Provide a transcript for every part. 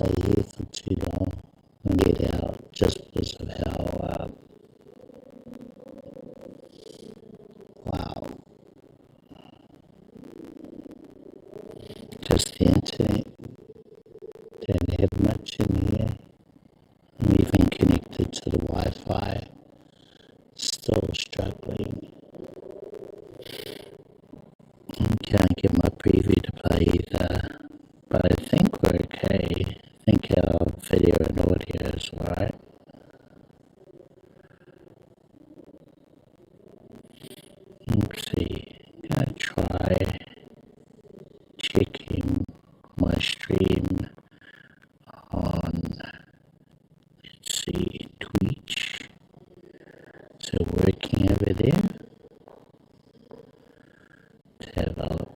stay here for too long and get out just because of how, wow, just the internet, don't have much in here. I'm even connected to the Wi-Fi, still struggling. Can't get my preview to play either, but I think we're okay. I think our video and audio is alright. Let's see, gonna try checking my stream on, let's see, Twitch. Is it working over there? Let's have a look.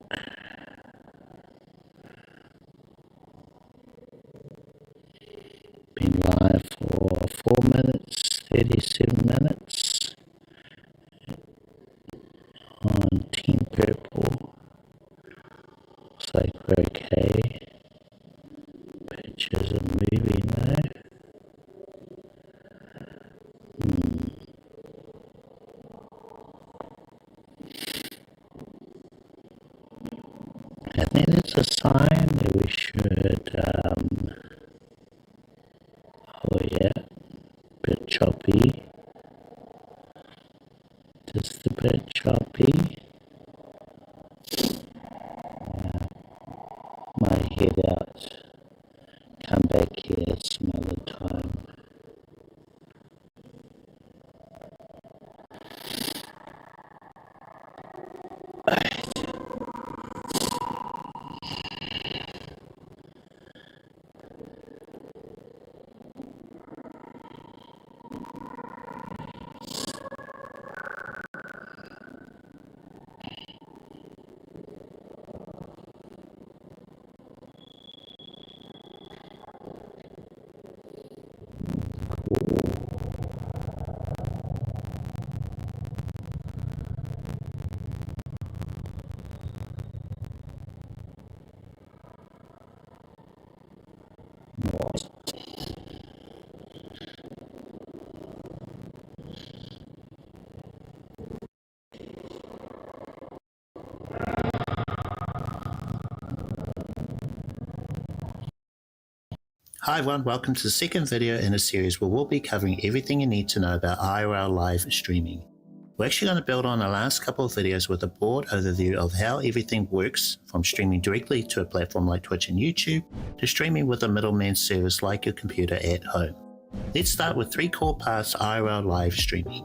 Been live for 4 minutes, 37 minutes on Team Purple. Looks like we're okay. Pictures are moving though. I think it's a sign that we should, oh yeah, bit choppy, just a bit choppy. Might head out, come back here some other time. Hi everyone, welcome to the second video in a series where we'll be covering everything you need to know about IRL live streaming. We're actually going to build on the last couple of videos with a broad overview of how everything works, from streaming directly to a platform like Twitch and YouTube, to streaming with a middleman service like your computer at home. Let's start with 3 core parts to IRL live streaming.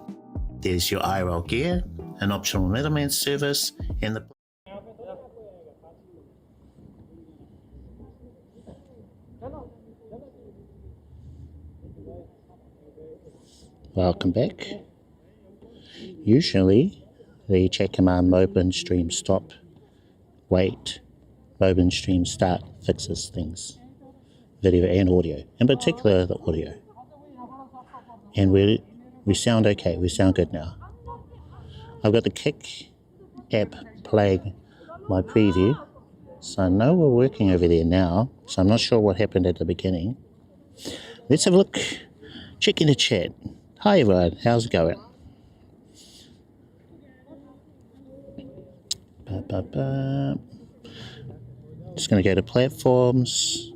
There's your IRL gear, an optional middleman service, and the Welcome back. Usually the chat command Moblin stream stop, wait, Moblin stream start fixes things, video and audio, in particular the audio. And we sound okay, we sound good now. I've got the Kick app playing my preview, so I know we're working over there now, so I'm not sure what happened at the beginning. Let's have a look, check in the chat. Hi everyone, how's it going? Just going to go to platforms.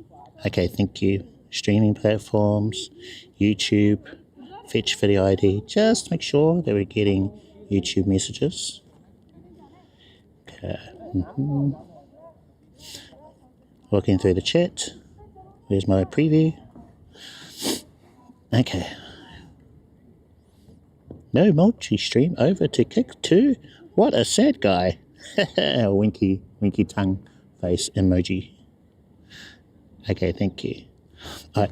Okay, thank you. Streaming platforms, YouTube, fetch video ID. Just make sure that we're getting YouTube messages. Okay. Looking through the chat. There's my preview. Okay. No multi-stream over to Kick 2. What a sad guy. winky tongue face emoji. Okay, thank you. I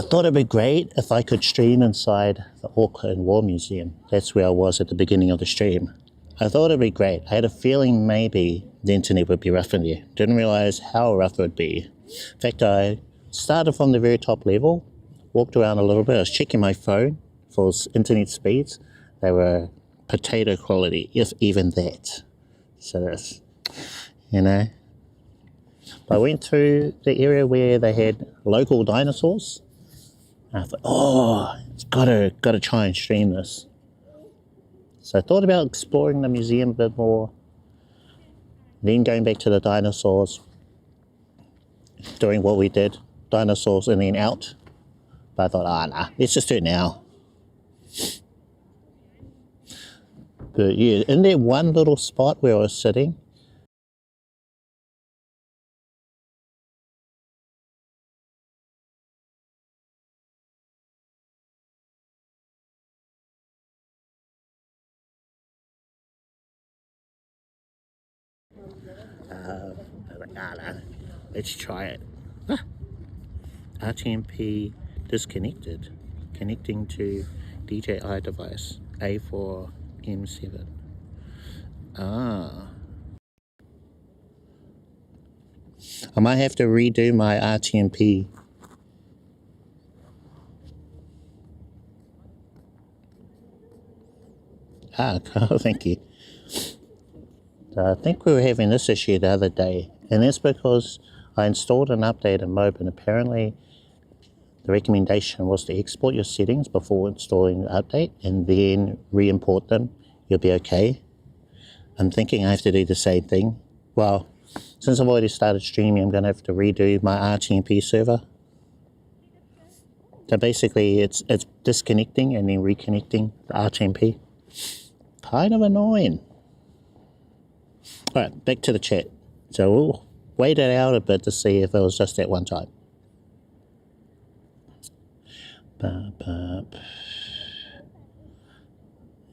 thought it'd be great if I could stream inside the Auckland Museum. That's where I was at the beginning of the stream. I thought it'd be great. I had a feeling maybe the internet would be rough in there. Didn't realize how rough it would be. In fact, I started from the very top level, walked around a little bit. I was checking my phone for internet speeds. They were potato quality, if even that. So that's, you know. I went through the area where they had local dinosaurs. And I thought, oh, it's gotta try and stream this. So I thought about exploring the museum a bit more, then going back to the dinosaurs, doing what we did, dinosaurs and then out. But I thought, nah, let's just do it now. But yeah, in that one little spot where I was sitting, let's try it. RTMP disconnected, connecting to DJi device A4M7. I might have to redo my RTMP. Thank you. I think we were having this issue the other day, and that's because I installed an update in Moblin. Apparently, the recommendation was to export your settings before installing the update and then re-import them. You'll be okay. I'm thinking I have to do the same thing. Well, since I've already started streaming, I'm going to have to redo my RTMP server. So basically, it's disconnecting and then reconnecting the RTMP. Kind of annoying. Alright, back to the chat. So we'll wait it out a bit to see if it was just that one time.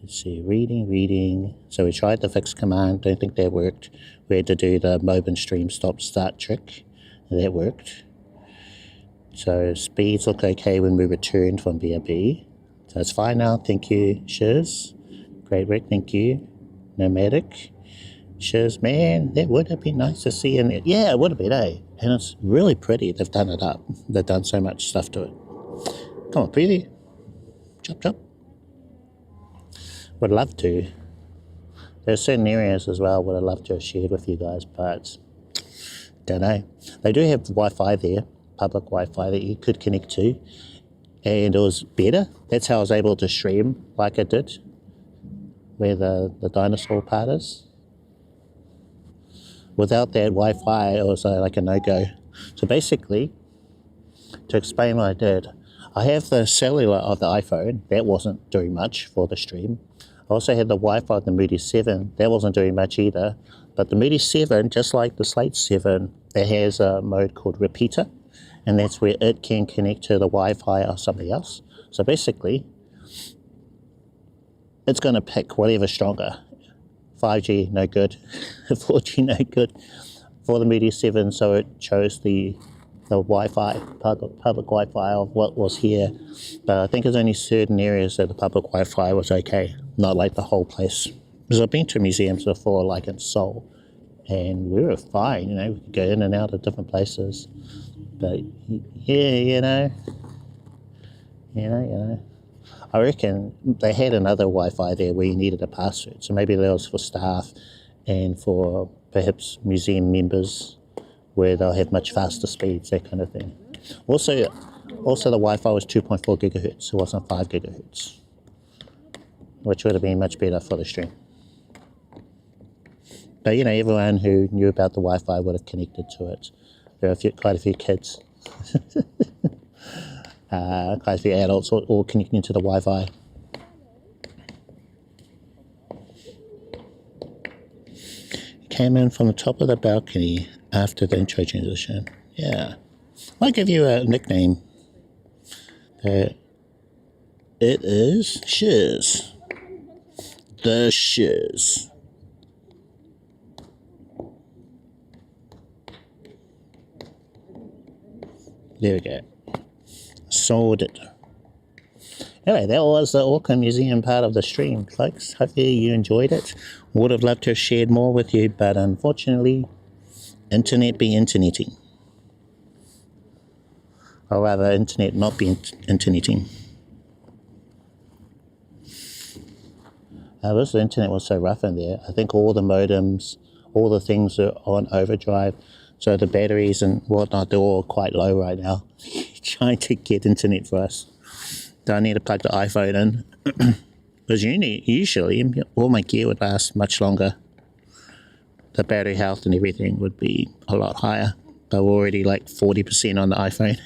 Let's see, reading. So we tried the fix command, don't think that worked. We had to do the Moblin stream stop start trick, and that worked. So speeds look okay when we returned from BRB. So it's fine now, thank you, Shiz. Great work, thank you. Nomadic. Shiz, man, that would have been nice to see in it. Yeah, it would have been, eh? And it's really pretty. They've done it up. They've done so much stuff to it. Come on, preview. Chop, chop. Would love to. There's certain areas as well would have loved to have shared with you guys, but don't know. They do have Wi-Fi there, public Wi-Fi that you could connect to, and it was better. That's how I was able to stream like I did, where the dinosaur part is. Without that Wi-Fi, it was like a no-go. So basically, to explain what I did, I have the cellular of the iPhone. That wasn't doing much for the stream. I also had the Wi-Fi of the Mudi 7. That wasn't doing much either. But the Mudi 7, just like the Slate 7, it has a mode called Repeater. And that's where it can connect to the Wi-Fi of somebody else. So basically, it's going to pick whatever's stronger. 5G, no good. 4G, no good. For the Mudi 7, so it chose the Wi-Fi, public Wi-Fi of what was here. But I think there's only certain areas that the public Wi-Fi was okay, not like the whole place. Because I've been to museums before, like in Seoul, and we were fine, you know, we could go in and out of different places. But yeah, you know. I reckon they had another Wi-Fi there where you needed a password. So maybe that was for staff and for perhaps museum members where they'll have much faster speeds, that kind of thing. Also the Wi-Fi was 2.4 gigahertz. It wasn't 5 gigahertz, which would have been much better for the stream. But you know, everyone who knew about the Wi-Fi would have connected to it. There are quite a few kids. Quite a few adults all connecting to the Wi-Fi. Came in from the top of the balcony after the intro transition. Yeah. I'll give you a nickname. It is Shiz. The Shiz. There we go. Sold it. Anyway, that was the Auckland Museum part of the stream, folks. Hopefully you enjoyed it. Would have loved to have shared more with you, but unfortunately, internet be interneting. Or rather, internet not be interneting. Because the internet was so rough in there. I think all the modems, all the things are on overdrive. So the batteries and whatnot, they're all quite low right now. Trying to get internet for us. Do I need to plug the iPhone in? Because usually all my gear would last much longer. The battery health and everything would be a lot higher. But we're already like 40% on the iPhone.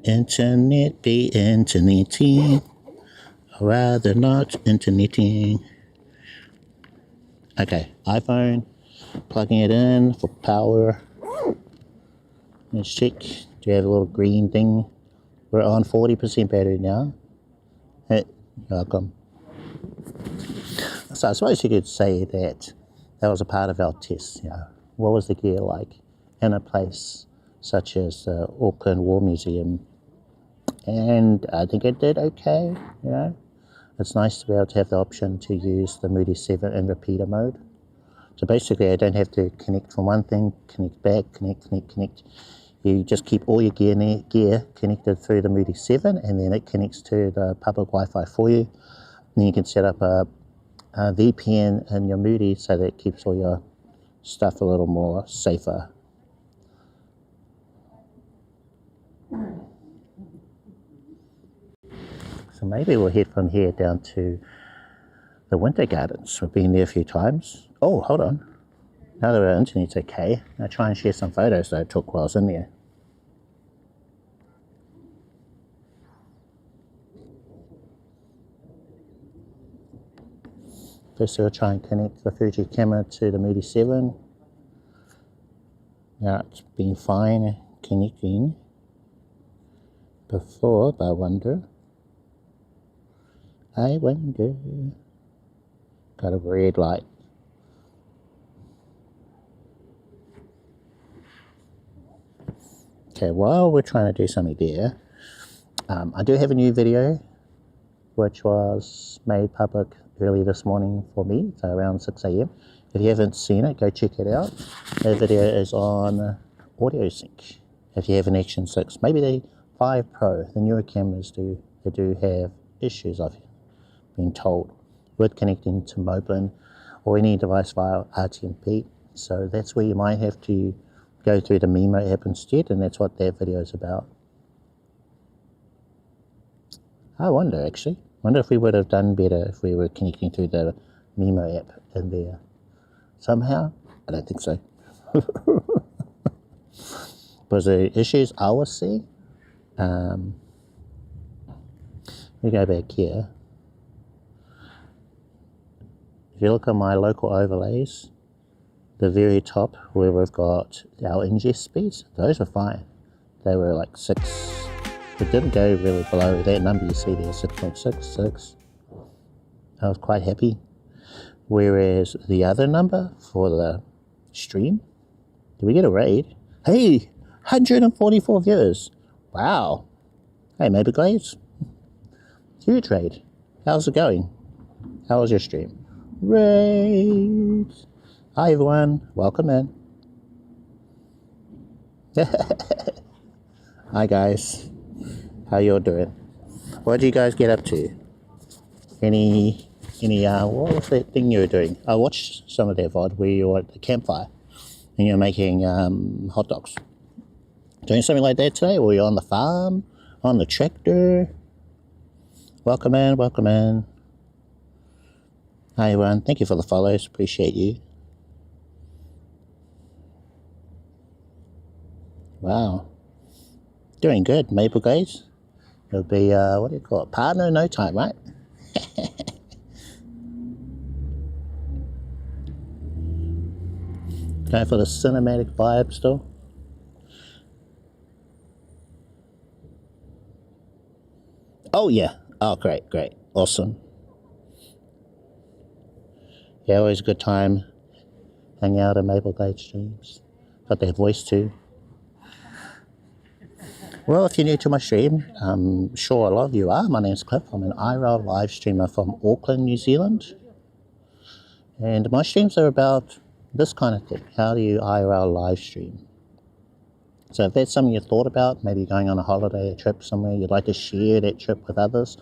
Internet be interneting. I'd rather not interneting. Okay, iPhone, plugging it in for power. Let's check. Do you have a little green thing? We're on 40% battery now. Hey, you're welcome. So I suppose you could say that was a part of our test. You know, what was the gear like in a place such as the Auckland Museum? And I think it did okay. You know, it's nice to be able to have the option to use the Mudi 7 in repeater mode. So basically, I don't have to connect from one thing, connect back, connect. You just keep all your gear connected through the Mudi 7, and then it connects to the public Wi-Fi for you. And you can set up a VPN in your Mudi so that it keeps all your stuff a little more safer. So maybe we'll head from here down to the Wintergardens. We've been there a few times. Oh, hold on. Now that our internet's okay, I'll try and share some photos that I took while I was in there. First we'll try and connect the Fuji camera to the Mudi 7. Now it's been fine connecting before, but I wonder. Got a red light. Okay, while we're trying to do something there, I do have a new video which was made public early this morning for me, so around 6 AM. If you haven't seen it, go check it out. The video is on audio sync. If you have an Action 6, maybe the 5 Pro, the newer cameras do have issues, I've been told, with connecting to Moblin or any device via RTMP. So that's where you might have to go through the Mimo app instead, and that's what that video is about. I wonder if we would have done better if we were connecting through the Mimo app in there somehow. I don't think so. Was the issues I was seeing? We go back here. If you look at my local overlays, the very top where we've got our ingest speeds, those were fine. They were like 6. It didn't go really below that number you see there, 6.66. I was quite happy. Whereas the other number for the stream, did we get a raid? Hey, 144 viewers. Wow. Hey, Maybe Glaze. Huge raid. How's it going? How was your stream? Raid. Hi everyone, welcome in. Hi guys, how y'all doing? What did you guys get up to? Any what was that thing you were doing? I watched some of their VOD where you were at the campfire and you're making hot dogs. Doing something like that today? Or were you on the farm? On the tractor? Welcome in, welcome in. Hi everyone, thank you for the follows, appreciate you. Wow, doing good, Maple guys. It'll be, what do you call it, partner in no time, right? Going for the cinematic vibe still. Oh yeah, oh great, awesome. Yeah, always a good time hanging out at Maple Glade streams. Got their voice too. Well, if you're new to my stream, I'm sure a lot of you are. My name's Cliff. I'm an IRL live streamer from Auckland, New Zealand. And my streams are about this kind of thing. How do you IRL live stream? So if that's something you thought about, maybe going on a holiday, a trip somewhere, you'd like to share that trip with others,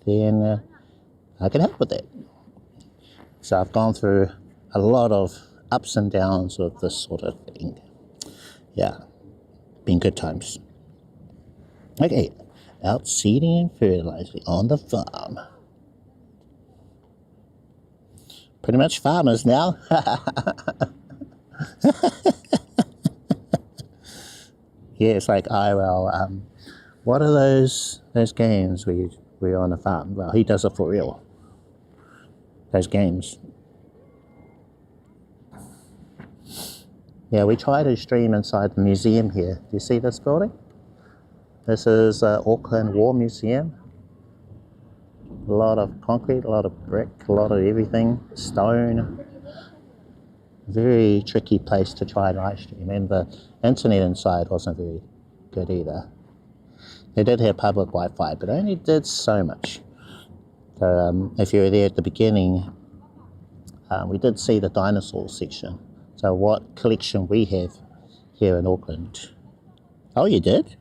then I can help with that. So I've gone through a lot of ups and downs with this sort of thing. Yeah, been good times. Okay, out seeding and fertilizing on the farm. Pretty much farmers now. Yeah, it's like IRL. What are those games where you're on a farm? Well, he does it for real. Those games. Yeah, we try to stream inside the museum here. Do you see this building? This is Auckland War Museum. A lot of concrete, a lot of brick, a lot of everything, stone. Very tricky place to try and live stream, and the internet inside wasn't very good either. They did have public Wi-Fi, but only did so much. So if you were there at the beginning, we did see the dinosaur section. So what collection we have here in Auckland. Oh, you did?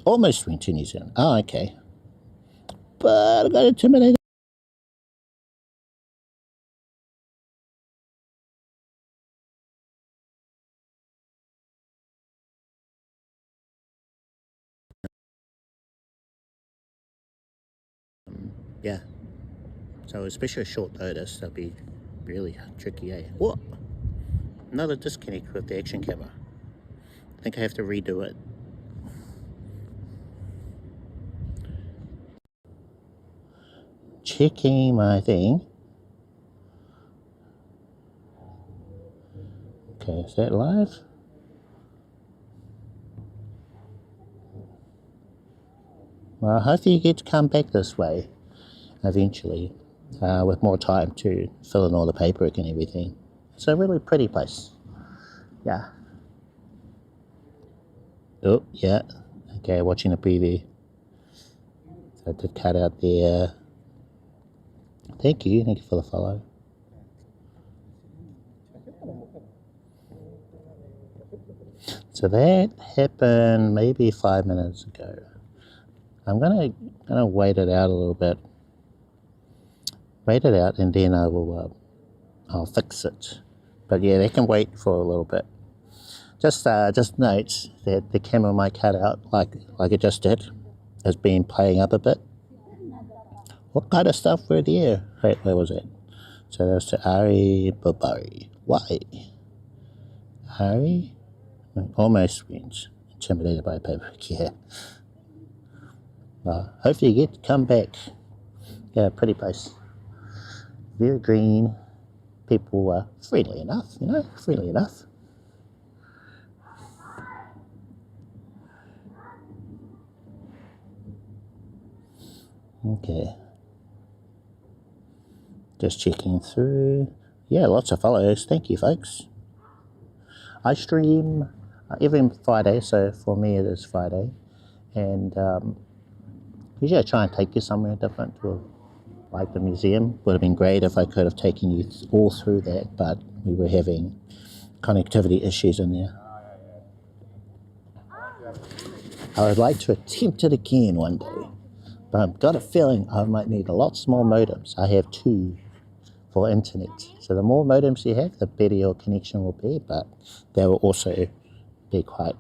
Almost went to New Zealand. Oh, okay. But I got intimidated. Yeah. So especially a short notice, that'd be really tricky, eh? What? Another disconnect with the action camera. I think I have to redo it. Checking my thing. Okay, is that live? Well, hopefully you get to come back this way eventually, with more time to fill in all the paperwork and everything. It's a really pretty place. Yeah. Oh, yeah. Okay, watching the preview. So I did cut out there. Thank you for the follow. So that happened maybe 5 minutes ago. I'm gonna wait it out a little bit. Wait it out, and then I will I'll fix it. But yeah, they can wait for a little bit. Just note that the camera might cut out like it just did. Has been playing up a bit. What kind of stuff were there? Wait, where was it? So that's to Ari Babari. Why? Ari? Almost went. Intimidated by paperwork, yeah. Hopefully you get to come back. Yeah, pretty place. Very green. People were friendly enough, friendly enough. Okay. Just checking through. Yeah, lots of follows. Thank you, folks. I stream every Friday, so for me it is Friday. And usually I try and take you somewhere different, like the museum. Would have been great if I could have taken you all through that, but we were having connectivity issues in there. I would like to attempt it again one day, but I've got a feeling I might need a lot more modems. I have 2 for internet. So the more modems you have, the better your connection will be, but they will also be quite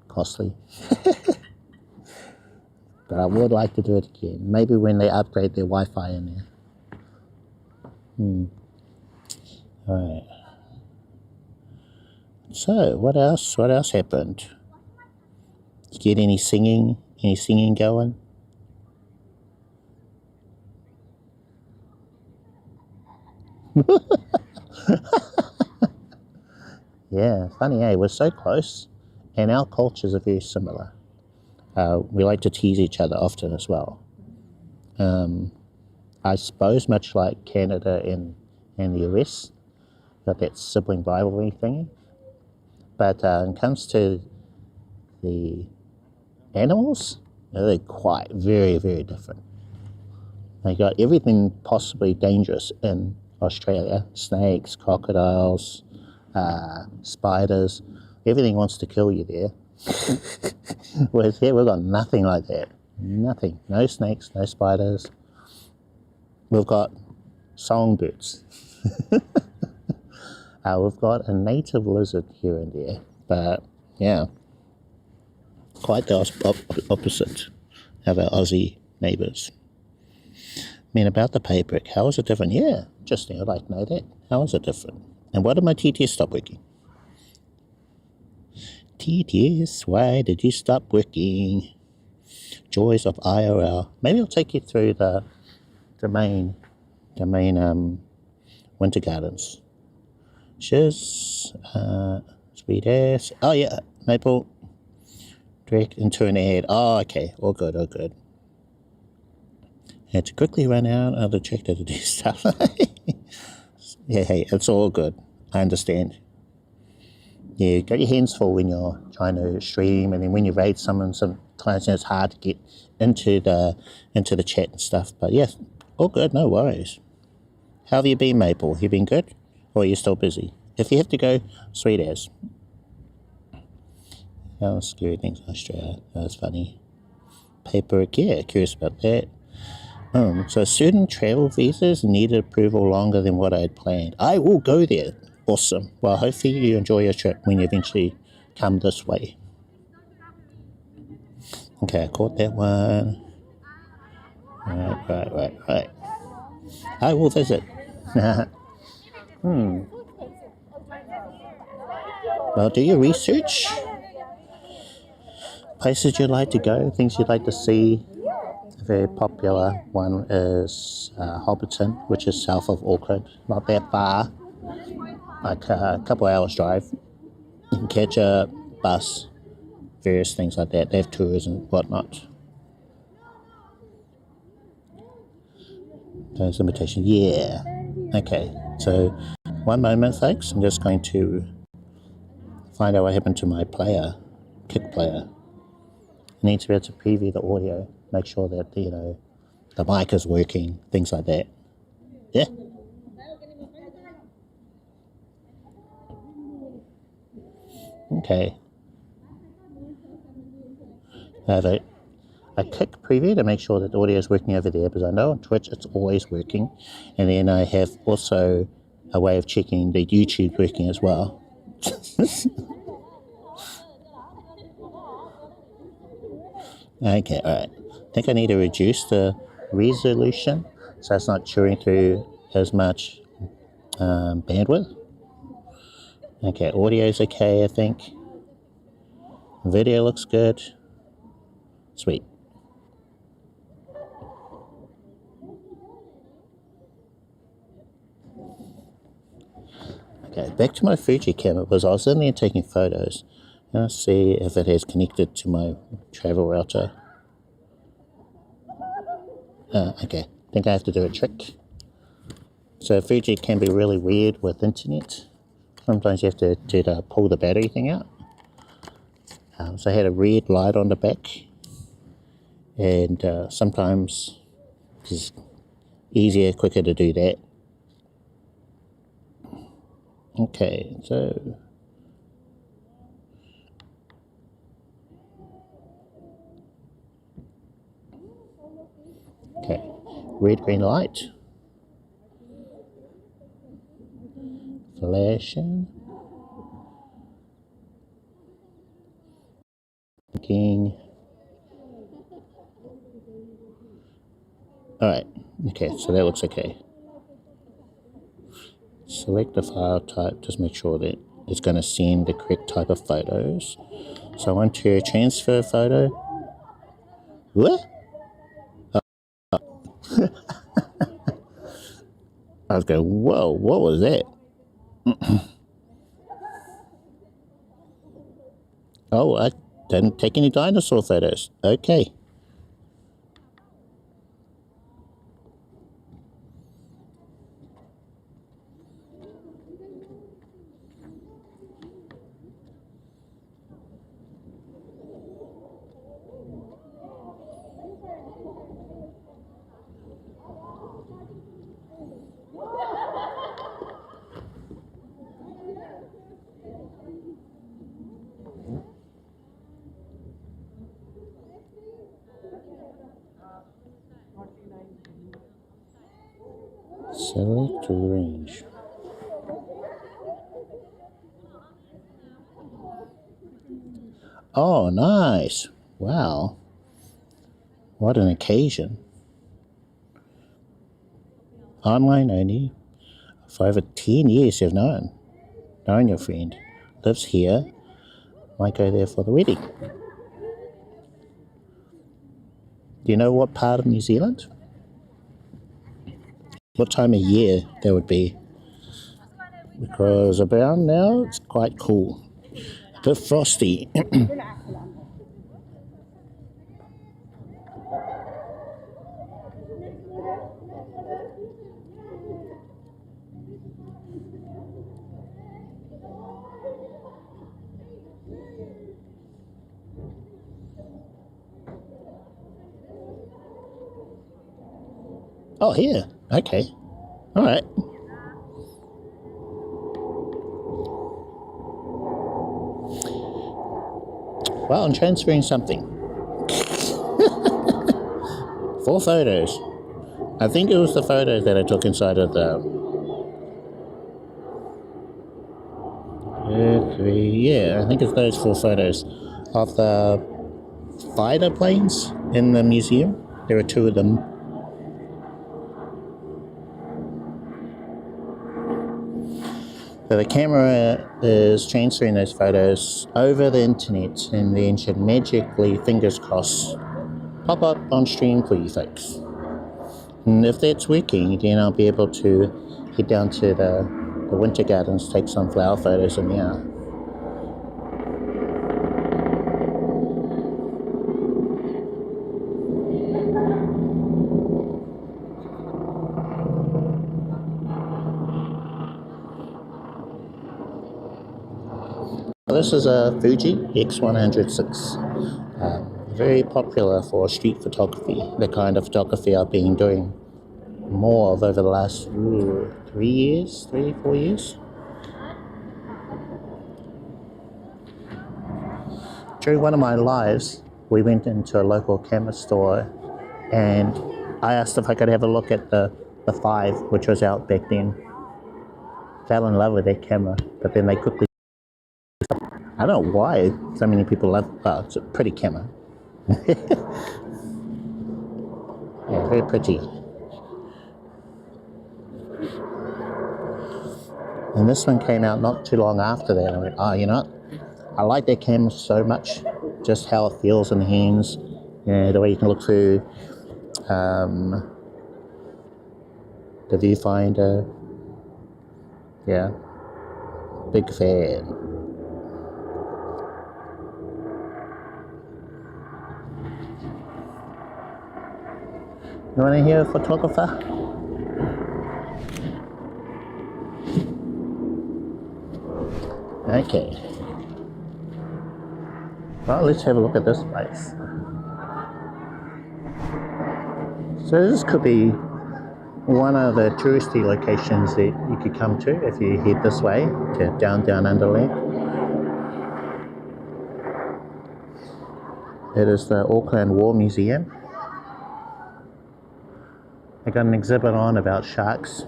costly. But I would like to do it again. Maybe when they upgrade their Wi-Fi in there. Alright. So, what else? What else happened? Did you get any singing? Any singing going? Yeah, funny, eh? We're so close, and our cultures are very similar. We like to tease each other often as well. I suppose much like Canada and the US, got that sibling rivalry thing. But when it comes to the animals, they're quite very, very different. They got everything possibly dangerous in Australia: snakes, crocodiles, spiders. Everything wants to kill you there. Whereas here we've got nothing like that. Nothing. No snakes, no spiders. We've got songbirds. We've got a native lizard here and there, but yeah, quite the opposite of our Aussie neighbours. I mean, about the paperwork, how is it different? Yeah, interesting, I'd like to know that. How is it different? And why did my TTS stop working? TTS, why did you stop working? Joys of IRL. Maybe I'll take you through the Domain Wintergardens. Shiz, sweet ass. Oh yeah, Maple. Direct into an ad. Oh, okay. All good, all good. Had to quickly run out of the tractor to do stuff. Yeah, hey, it's all good. I understand. Yeah, you got your hands full when you're trying to stream, and then when you raid someone, sometimes it's hard to get into the chat and stuff. But yeah, all good, no worries. How have you been, Maple? You been good? Or are you still busy? If you have to go, sweet as. How scary things in Australia. That's funny. Paperwork, yeah, curious about that. So certain travel visas needed approval longer than what I had planned. I will go there. Awesome. Well, hopefully you enjoy your trip when you eventually come this way. Okay, I caught that one. Right. I will visit. Well, do your research. Places you'd like to go, things you'd like to see. A very popular one is Hobbiton, which is south of Auckland. Not that far, like a couple hours drive. You can catch a bus, various things like that. They have tours and whatnot. Those invitations, yeah. Okay, so one moment, folks. I'm just going to find out what happened to my kick player. I need to be able to preview the audio, make sure that the mic is working, things like that. Yeah. Okay. I have a kick preview to make sure that the audio is working over there, because I know on Twitch it's always working. And then I have also a way of checking the YouTube working as well. Okay, alright. I think I need to reduce the resolution so it's not chewing through as much bandwidth. Okay, audio's okay, I think. Video looks good. Sweet. Okay, back to my Fuji camera, because I was in there taking photos. Let's see if it has connected to my travel router. Okay, I think I have to do a trick. So Fuji can be really weird with internet. Sometimes you have to pull the battery thing out. So I had a red light on the back, and sometimes it's easier, quicker to do that. Okay, so okay, red green light, flashing, blinking. Alright, okay, so that looks okay. Select the file type, just make sure that it's going to send the correct type of photos. So I want to transfer photo. What? I was going, whoa, what was that? Oh, I didn't take any dinosaur photos. Okay. Select range. Oh, nice. Wow. What an occasion. Online only. For over 10 years you've known your friend. Lives here. Might go there for the wedding. Do you know what part of New Zealand? What time of year that would be? Because around now it's quite cool. A bit frosty. Oh, here. Okay. All right. Well, I'm transferring something. 4 photos. I think it was the photos that I took inside of the... 3, yeah, I think it's those 4 photos of the fighter planes in the museum. There are 2 of them. So the camera is transferring those photos over the internet and then should magically, fingers crossed, pop up on stream for you folks. And if that's working, then I'll be able to head down to the Winter Gardens, take some flower photos in there. This is a Fuji X106, very popular for street photography, the kind of photography I've been doing more of over the last 3 years, 4 years. During one of my lives, we went into a local camera store and I asked if I could have a look at the 5, which was out back then. Fell in love with that camera, but then they quickly... I don't know why so many people love it. Well, it's a pretty camera. Yeah, very pretty. And this one came out not too long after that. I went, oh, you know what? I like that camera so much. Just how it feels in the hands. You know, the way you can look through the viewfinder. Yeah. Big fan. You want to hear a photographer? Okay. Well, let's have a look at this place. So this could be one of the touristy locations that you could come to if you head this way to Down Underland. It is the Auckland War Museum. They got an exhibit on about sharks.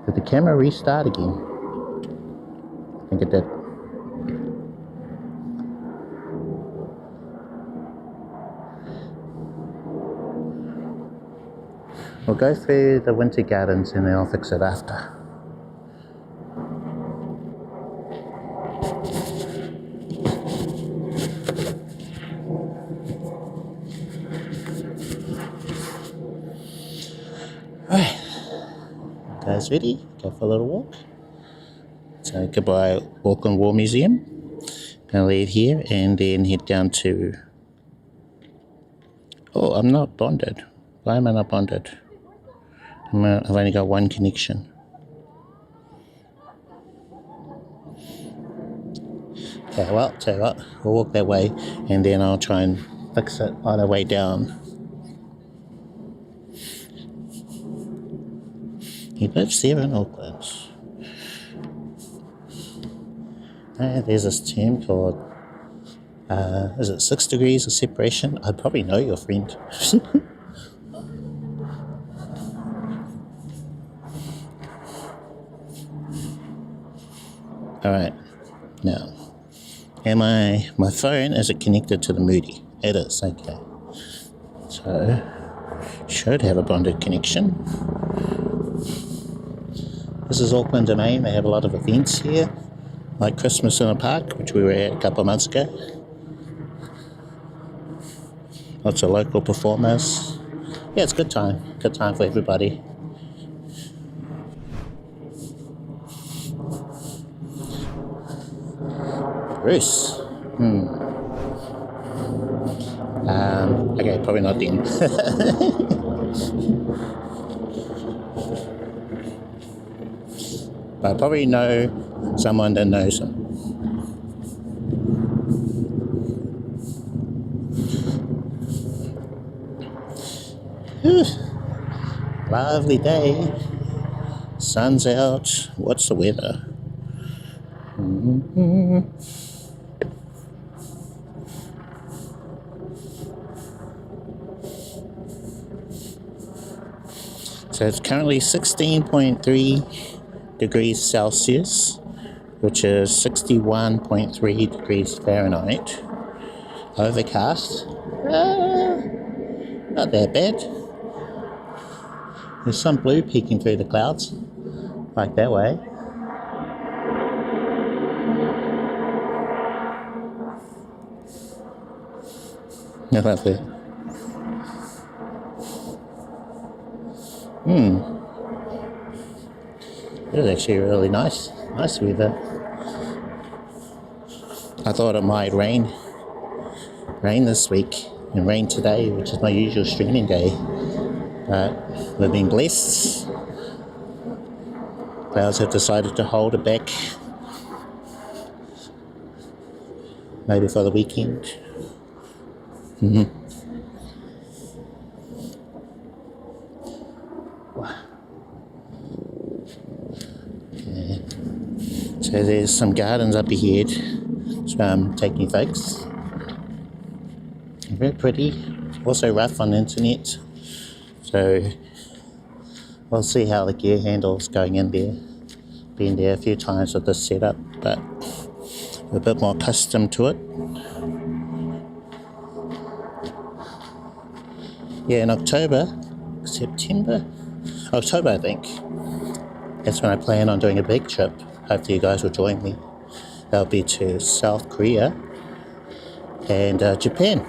Did the camera restart again? I think it did. We'll go through the Winter Gardens and then I'll fix it after. ready, go for a little walk. So goodbye Auckland Museum. Gonna leave here and then head down to... Oh, I'm not bonded. Why am I not bonded? I've only got one connection. Okay, well, tell you what, we'll walk that way and then I'll try and fix it on the way down. He lives there in Auckland. There's this term called, is it 6 degrees of separation? I probably know your friend. Alright, now, my phone, is it connected to the Mudi? It is, okay. So, should have a bonded connection. This is Auckland Domain. They have a lot of events here, like Christmas in a Park, which we were at a couple of months ago. Lots of local performers. Yeah, it's a good time for everybody. Bruce. Okay, probably not then. But I probably know someone that knows him. Whew. Lovely day. Sun's out. What's the weather? So it's currently 16.3 degrees Celsius, which is 61.3 degrees Fahrenheit. Overcast. Not that bad. There's some blue peeking through the clouds, like that way. How about that? It was actually really nice weather. I thought it might rain this week and rain today, which is my usual streaming day. But we've been blessed. Clouds have decided to hold it back. Maybe for the weekend. So there's some gardens up ahead, so I'm taking photos. Very pretty, also rough on the internet, so we'll see how the gear handles going in there. Been there a few times with this setup, but a bit more accustomed to it. Yeah, in October I think, that's when I plan on doing a big trip. Hopefully you guys will join me. That'll be to South Korea and Japan.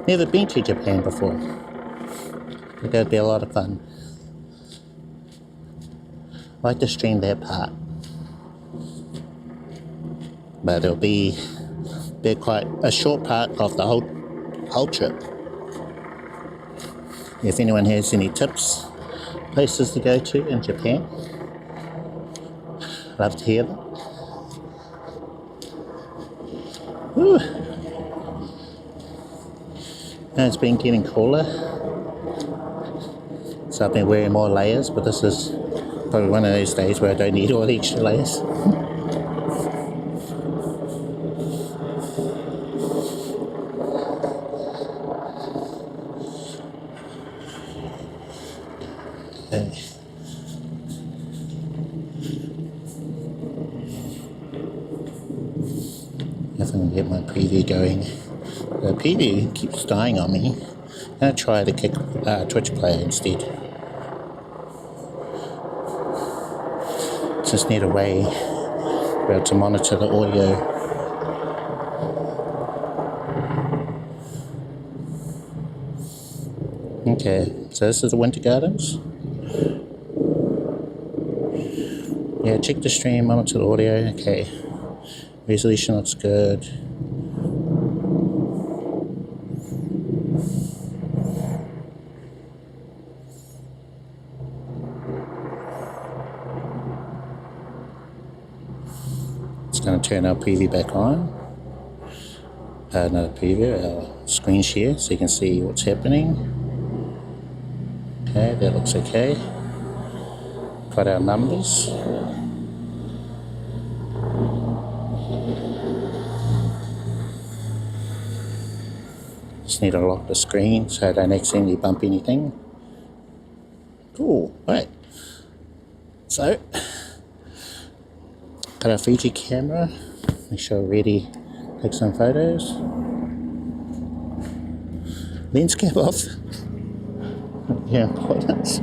Never been to Japan before. I think that'd be a lot of fun. I'd like to stream that part. But it'll be quite a short part of the whole trip. If anyone has any tips, places to go to in Japan, love to hear them. Whew. And it's been getting cooler, so I've been wearing more layers, but this is probably one of those days where I don't need all the extra layers. Okay. If I can get my preview going. The preview keeps dying on me. I'm going to try the Twitch player instead. Just need a way to be able to monitor the audio. Okay, so this is the Wintergardens. Yeah, check the stream, monitor the audio. Okay. Resolution looks good. It's going to turn our preview back on. Not a preview, our screen share, so you can see what's happening. Okay, that looks okay. Got our numbers. Just need to lock the screen so I don't accidentally bump anything. Cool, right. So, got our Fiji camera. Make sure we're ready to take some photos. Lens cap off. Yeah, quite nice.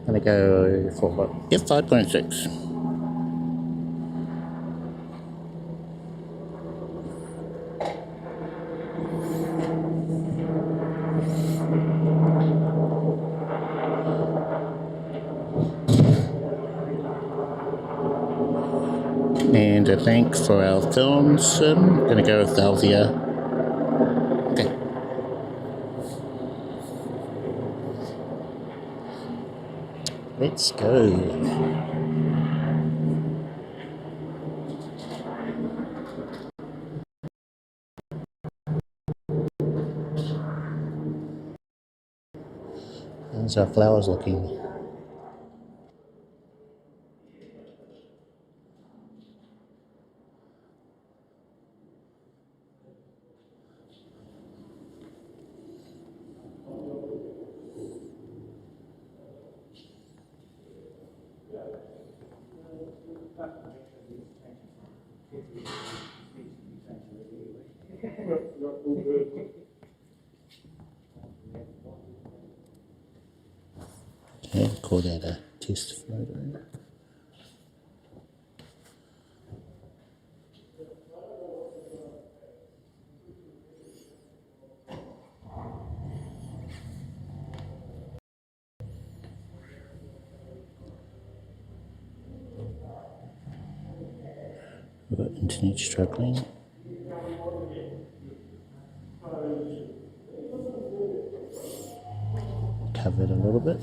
Gonna go for f5.6. And I think for our film sim, gonna go with the healthier. Okay. Let's go. How's our flowers looking? Okay, call that a test photo. We've got internet struggling. Cover it a little bit.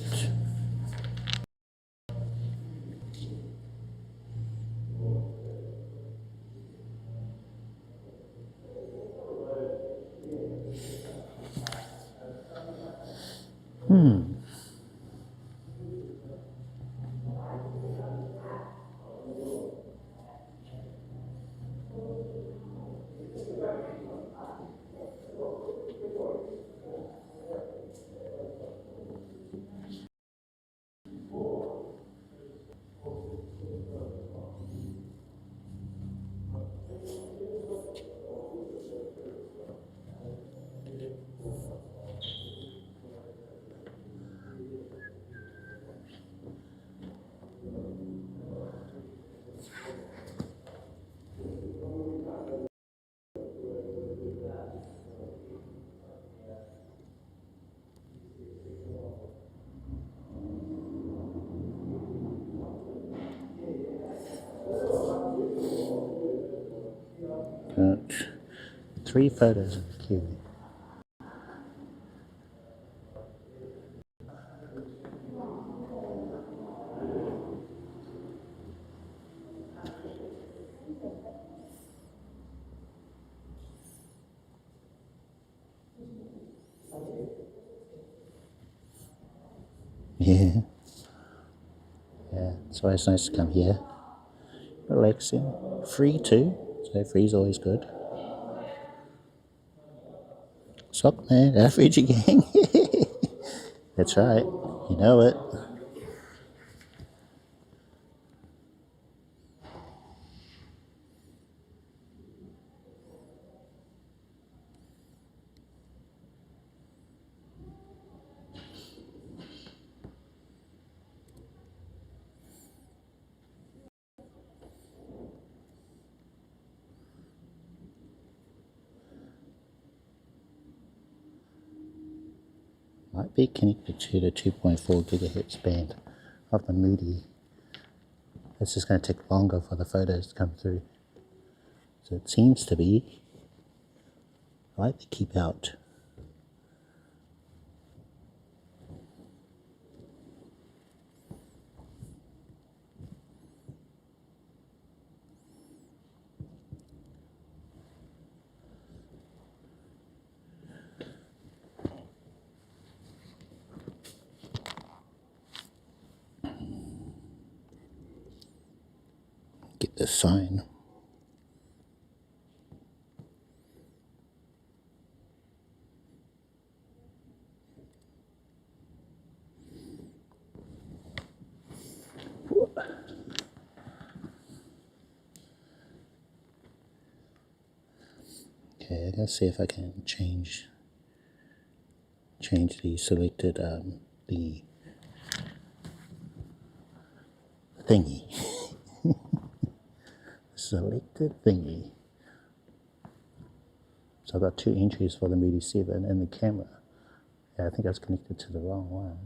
Got 3 photos of the queue. Yeah. Yeah, it's always nice to come here. Relaxing. Free too, so free is always good. Sock man, our Fiji gang. That's right, you know it. Might be connected to the 2.4 gigahertz band. of the Mudi. It's just going to take longer for the photos to come through. So it seems to be, I like to keep out. Get the sign. Okay, let's see if I can change the selected the thingy. Selected thingy. So I've got 2 entries for the Mudi 7 in the camera. Yeah, I think I was connected to the wrong one.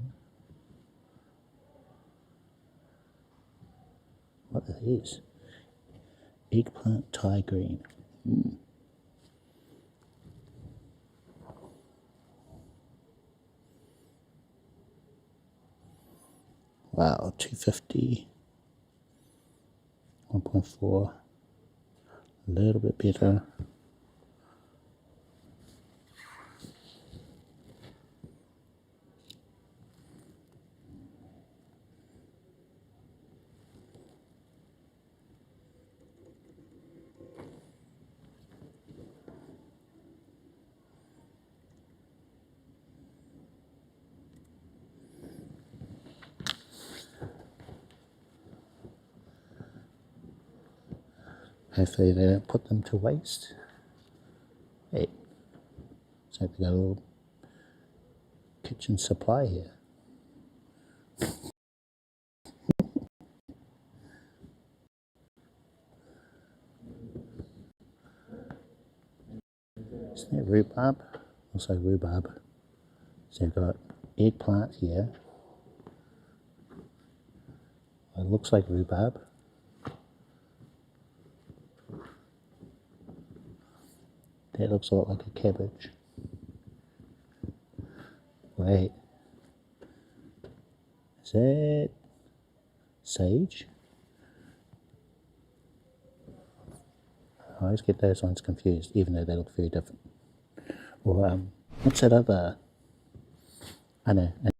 What are these? Eggplant Thai green. Wow, 250. 1.4. A little bit better. Hopefully they don't put them to waste. Hey, looks like they got a little kitchen supply here. Isn't that rhubarb? Also rhubarb. So you've got eggplant here. It looks like rhubarb. That looks a lot like a cabbage. Wait. Is that sage? I always get those ones confused, even though they look very different. Or, what's that other? I know, I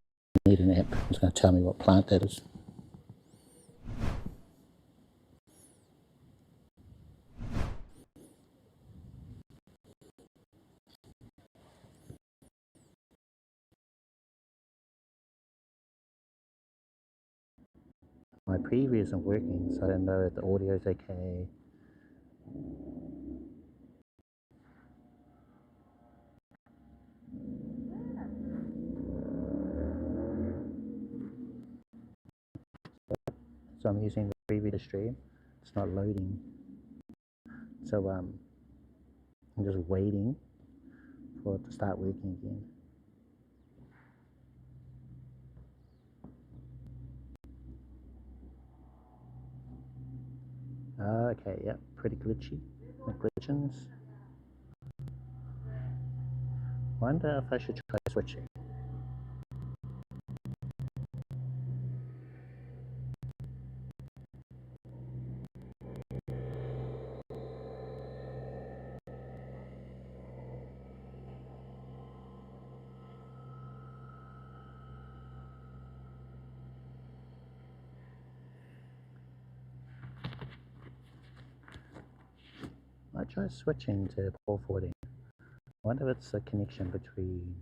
need an app. It's going to tell me what plant that is. My preview isn't working, so I don't know if the audio is okay. So I'm using the preview to stream. It's not loading. So I'm just waiting for it to start working again. Okay, yep, pretty glitchy. Glitchins. Wonder if I should try switching. I try switching to port forwarding. I wonder if it's a connection between.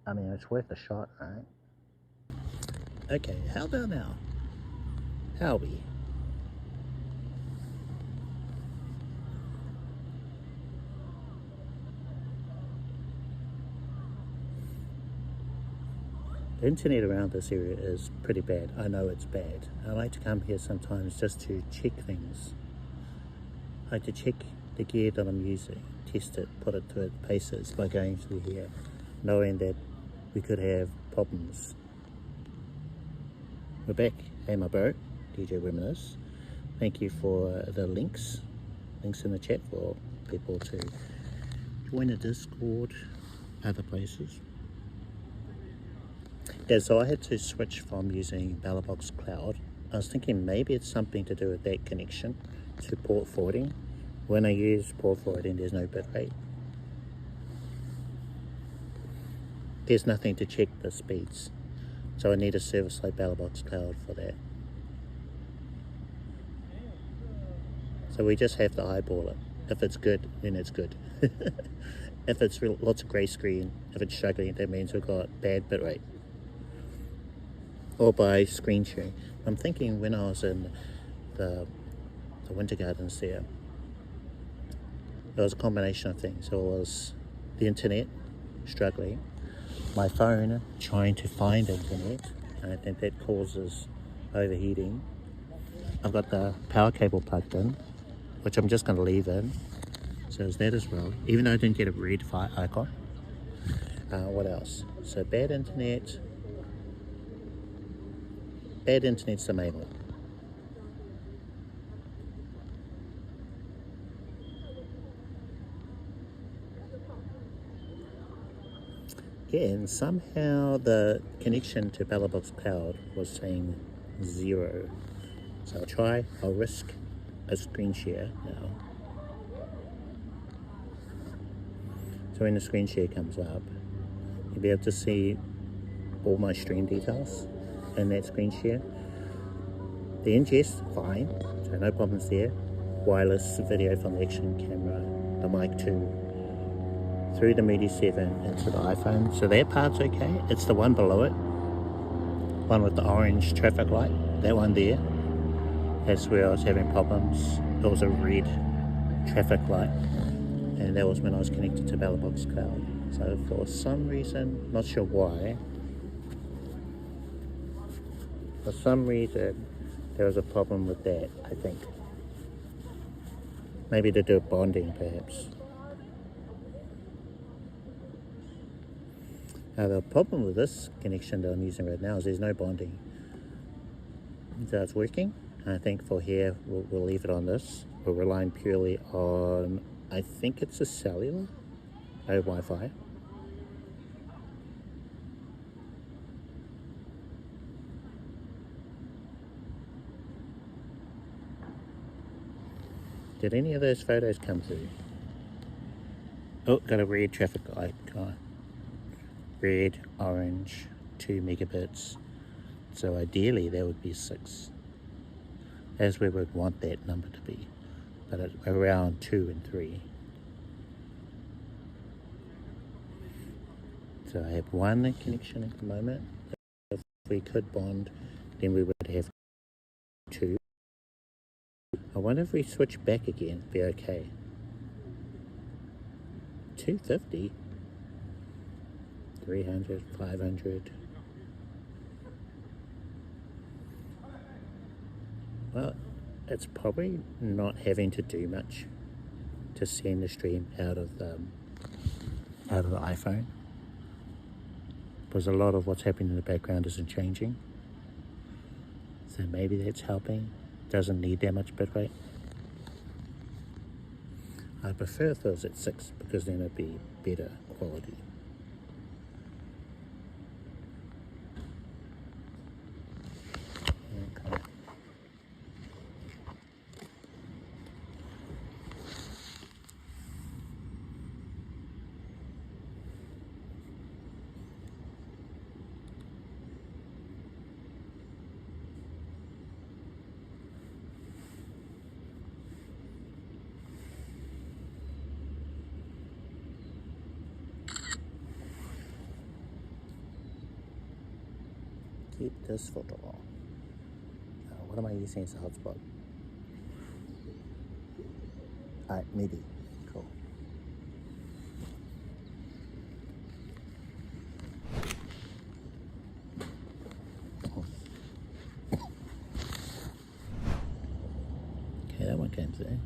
I mean, it's worth a shot, right? Okay, how about now? Howdy. The internet around this area is pretty bad. I know it's bad. I like to come here sometimes just to check things. I like to check the gear that I'm using, test it, put it to its paces by going through here, knowing that we could have problems. We're back. Hey my bro, DJ Reminisce. Thank you for the links in the chat for people to join the Discord, other places. Yeah, so I had to switch from using Belabox Cloud. I was thinking maybe it's something to do with that connection to port forwarding. When I use port forwarding, there's no bitrate. There's nothing to check the speeds. So I need a service like Belabox Cloud for that. So we just have to eyeball it. If it's good, then it's good. If it's lots of grey screen, if it's struggling, that means we've got bad bitrate. Or by screen sharing. I'm thinking when I was in the Wintergardens there, it was a combination of things. So it was the internet struggling, my phone trying to find internet, and I think that causes overheating. I've got the power cable plugged in, which I'm just going to leave in. So there's that as well, even though I didn't get a red fire icon. What else? So bad internet. Bad internet's the main one. Yeah, and somehow the connection to Belabox Cloud was saying 0. So I'll risk a screen share now. So when the screen share comes up, you'll be able to see all my stream details in that screen share. The ingest, fine, so no problems there. Wireless video from the Action camera, the mic 2, through the Mudi 7 into the iPhone, so that part's okay. It's the one below it, one with the orange traffic light, that one there. That's where I was having problems. It was a red traffic light, and that was when I was connected to Belabox Cloud. So for some reason, not sure why, for some reason there was a problem with that, I think. Maybe to do bonding perhaps. Now the problem with this connection that I'm using right now is there's no bonding. So it's working. I think for here we'll leave it on this. We're relying purely on, I think it's a cellular, no Wi-Fi. Did any of those photos come through? Oh, got a red traffic icon. Red, orange, 2 megabits. So ideally that would be 6. That's where we'd want that number to be. But at around 2 and 3. So I have one connection at the moment. If we could bond, then we would have 2. I wonder if we switch back again, be okay. 250, 300, 500. Well, it's probably not having to do much to send the stream out of the iPhone, because a lot of what's happening in the background isn't changing. So maybe that's helping. Doesn't need that much bitrate. I prefer if it was at 6 because then it'd be better quality. Okay. Keep this photo on. What am I using as a hotspot? Alright, Midi. Cool. Okay, that one came through.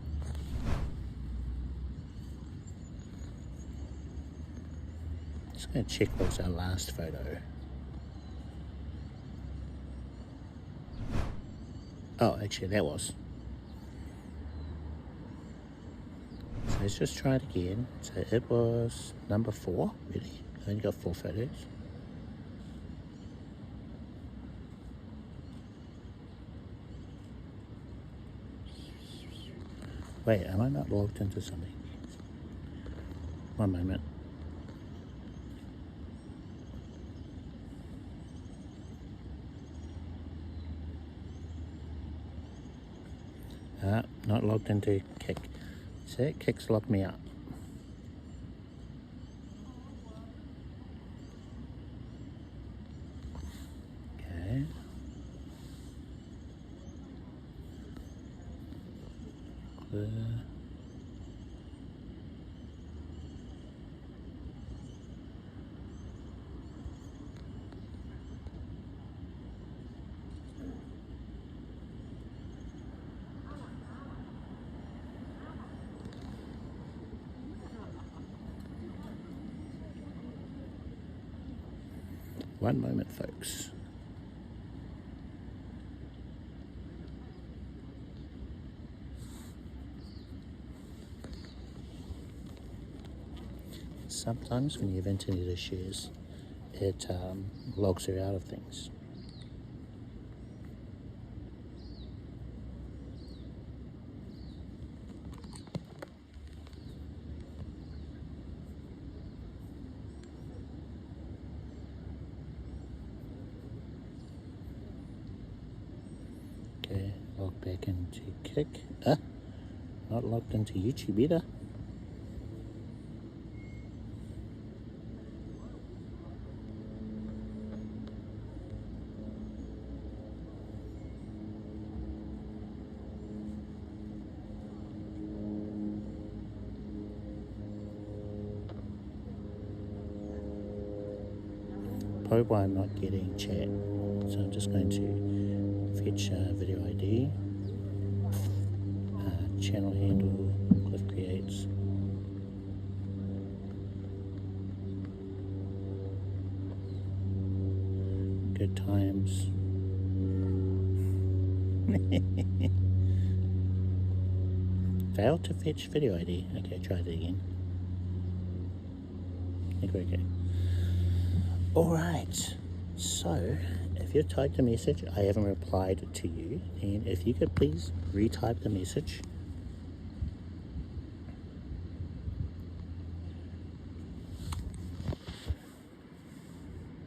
just going to check what was our last photo. Oh, actually that was. So let's just try it again. So it was number 4, really. I only got 4 photos. Wait, am I not logged into something? One moment. Not logged into Kik. See, Kik's locked me up. Okay. Clear. One moment, folks. Sometimes when you have internet issues, it logs you out of things. Okay, log back into Kik. Not logged into YouTube either. Probably why I'm not getting chat. So I'm just going to fetch video ID, channel handle, Cliff creates. Good times. Failed to fetch video ID. Okay, try that again. Okay. Alright, so if you typed a message, I haven't replied to you, and if you could please retype the message.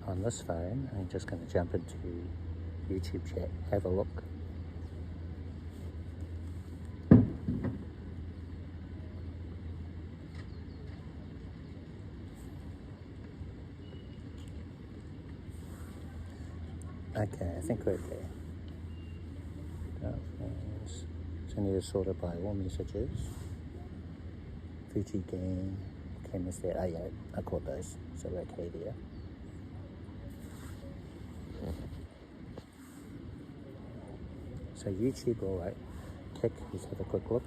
On this phone, I'm just going to jump into YouTube chat, have a look. Okay, I think we're okay. So I need to sort it by all messages. Fuji game, camera stat. Oh yeah, I caught those, so we're okay there. So YouTube, alright. Kik, let's have a quick look.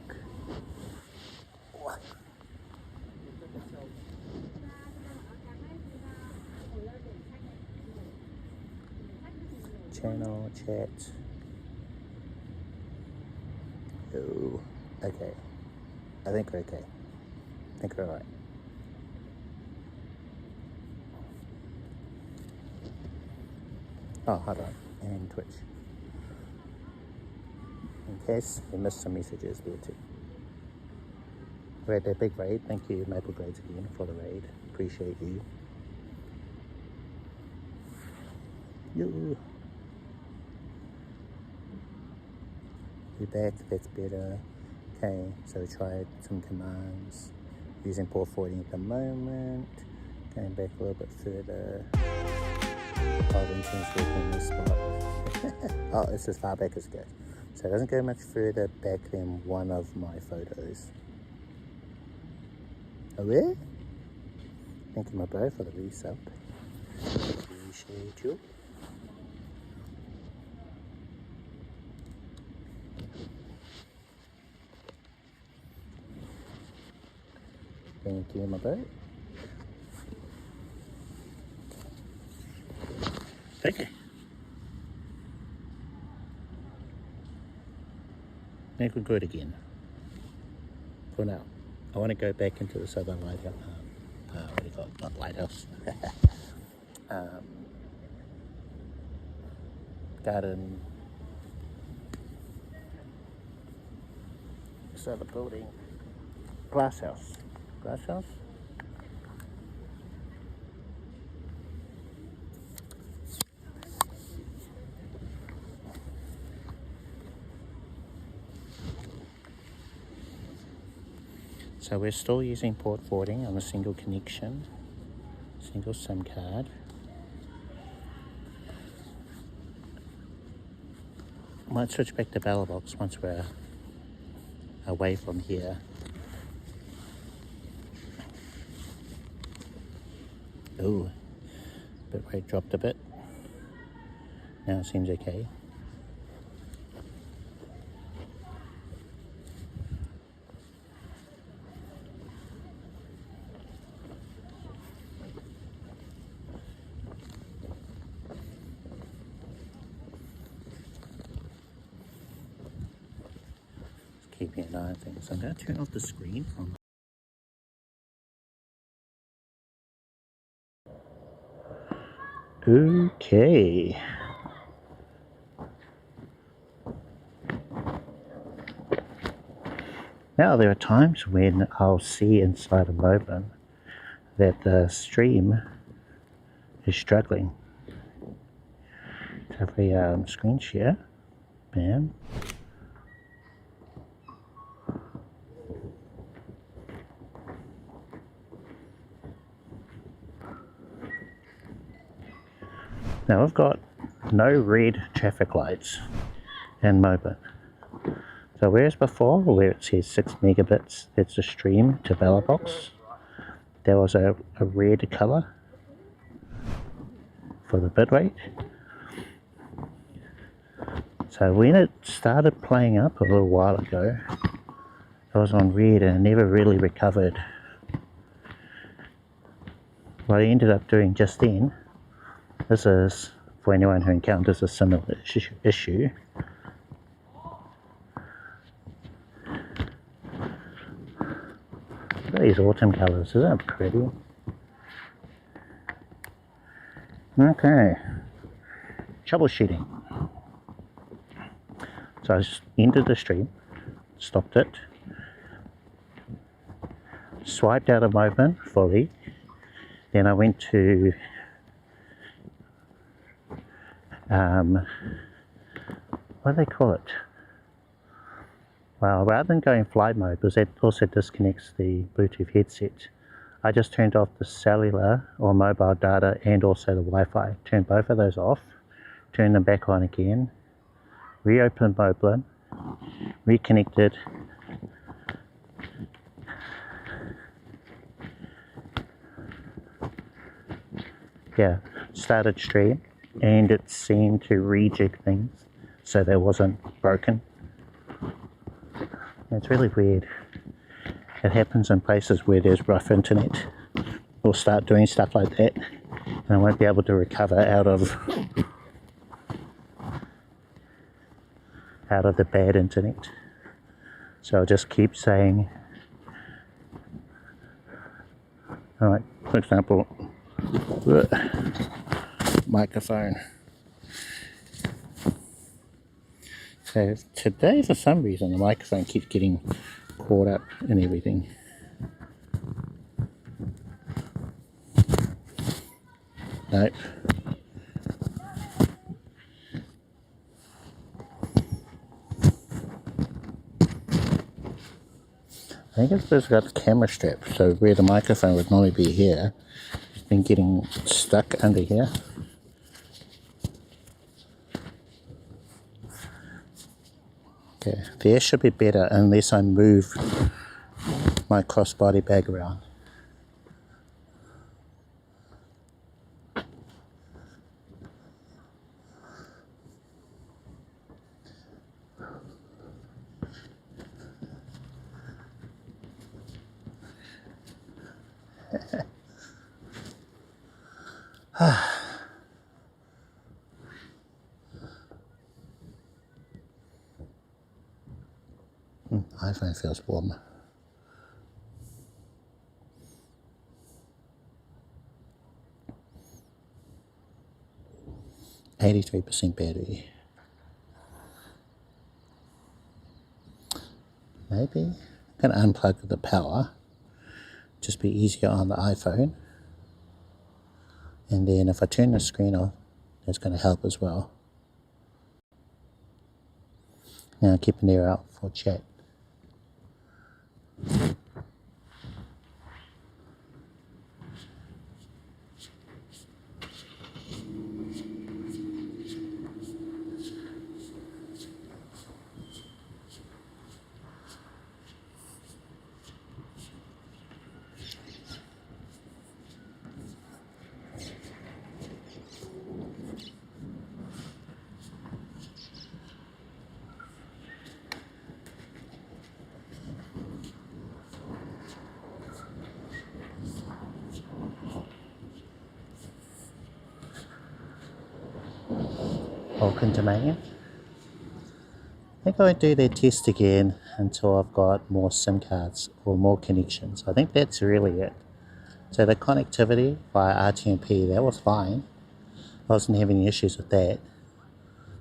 Channel, chat. Oh, okay. I think we're okay. I think we're alright. Oh, hold on. And Twitch. In case we missed some messages there too. We're at that big raid. Thank you, Maple Grades, again for the raid. Appreciate you. Yo. You're back, that's better. Okay, so we tried some commands using port forwarding at the moment. Going back a little bit further. Oh, the internet's working in this spot. Oh, it's as far back as it goes. So it doesn't go much further back than one of my photos. Oh, yeah? Thank you, my bro, for the resub. Appreciate you. Thank you, my bro. Okay. I think we're good again. For now. I want to go back into the southern lighthouse. What do you call it? Not lighthouse. Garden. This other building. Glass house. Glass house? So we're still using port forwarding on a single connection, single SIM card. Might switch back to Belabox once we're away from here. Ooh, bit rate dropped a bit. Now it seems okay. Keeping an eye on things. I'm going to turn off the screen from. Okay. Now there are times when I'll see inside a Moblin that the stream is struggling. Let's have a screen share. Bam. Now I've got no red traffic lights in Moblin. So whereas before, where it says 6 megabits, that's the stream to Belabox, there was a red colour for the bitrate. So when it started playing up a little while ago, it was on red and it never really recovered. What I ended up doing just then, this is for anyone who encounters a similar issue. Look at these autumn colours, isn't that pretty? Okay, troubleshooting. So I just entered the stream, stopped it, swiped out of Moblin fully, then I went to what do they call it? Well, rather than going flight mode, because that also disconnects the Bluetooth headset, I just turned off the cellular or mobile data and also the Wi-Fi. Turned both of those off, turned them back on again, reopened Moblin, reconnected, yeah, started stream, and it seemed to rejig things so that it wasn't broken. It's really weird. It happens in places where there's rough internet. We'll start doing stuff like that and I won't be able to recover out of the bad internet. So I'll just keep saying, alright, for example, microphone. So today, for some reason, the microphone keeps getting caught up in everything. Nope. I think it's just got the camera strap, so where the microphone would normally be here, it's been getting stuck under here. Okay, there should be better unless I move my crossbody bag around. iPhone feels warm. %83 battery. Maybe I'm going to unplug the power, just be easier on the iPhone. And then if I turn the screen off, that's going to help as well. Now keep an ear out for chat. Auckland Domain. I think I won't do their test again until I've got more SIM cards or more connections. I think that's really it. So the connectivity via RTMP, that was fine. I wasn't having any issues with that.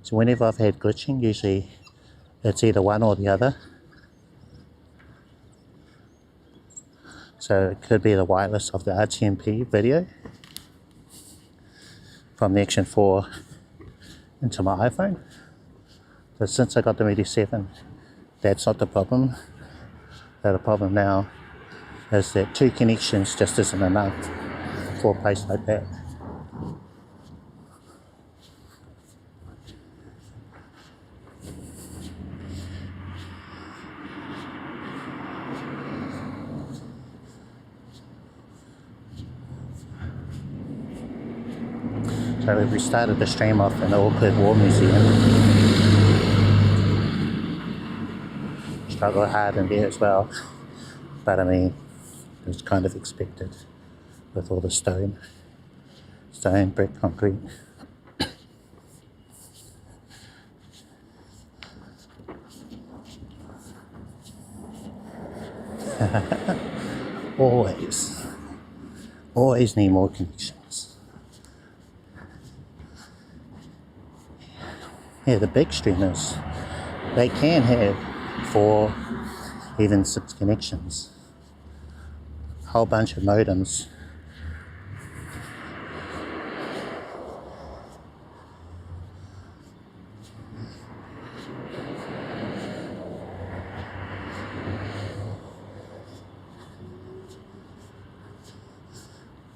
So whenever I've had glitching, usually it's either one or the other. So it could be the wireless of the RTMP video from the Action 4 into my iPhone. So since I got the Mudi 7, that's not the problem. The problem now is that 2 connections just isn't enough for a place like that. So we started the stream off in the Auckland Museum. Struggled hard in there as well, but I mean, it was kind of expected with all the stone, brick, concrete. Always need more connections. Yeah, the big streamers, they can have 4, even 6 connections. A whole bunch of modems.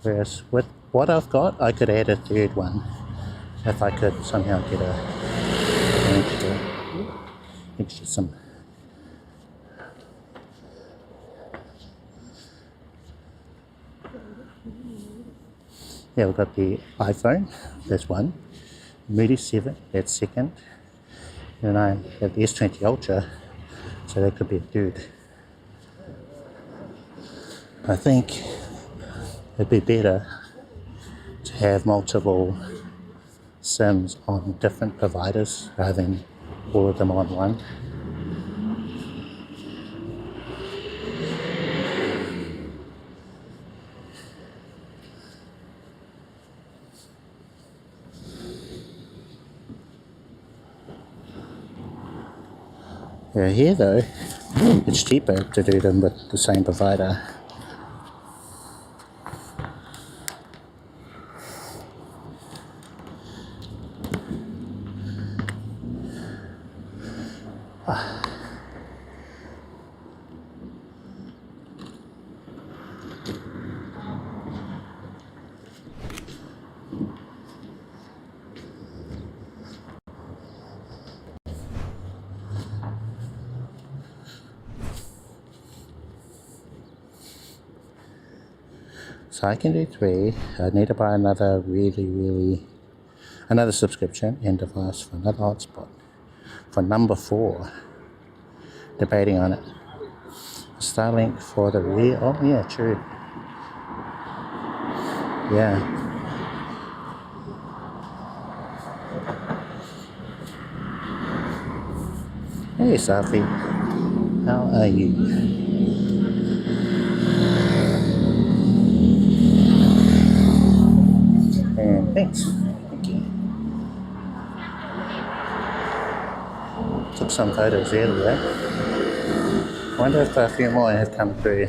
Whereas with what I've got, I could add a 3rd one if I could somehow get an extra SIM. Yeah, we've got the iPhone, that's 1. Mudi 7, that's 2nd. And I have the S23 Ultra, so that could be a 3rd. I think it'd be better to have multiple SIMs on different providers rather than all of them on one. Here though, it's cheaper to do them with the same provider. So I can do 3. I need to buy another another subscription and device for another hotspot. For number 4, debating on it. Starlink for the rear. Oh yeah, true. Yeah. Hey, Safi. How are you? And thanks. Thank you. Took some photos earlier. Wonder if a few more have come through.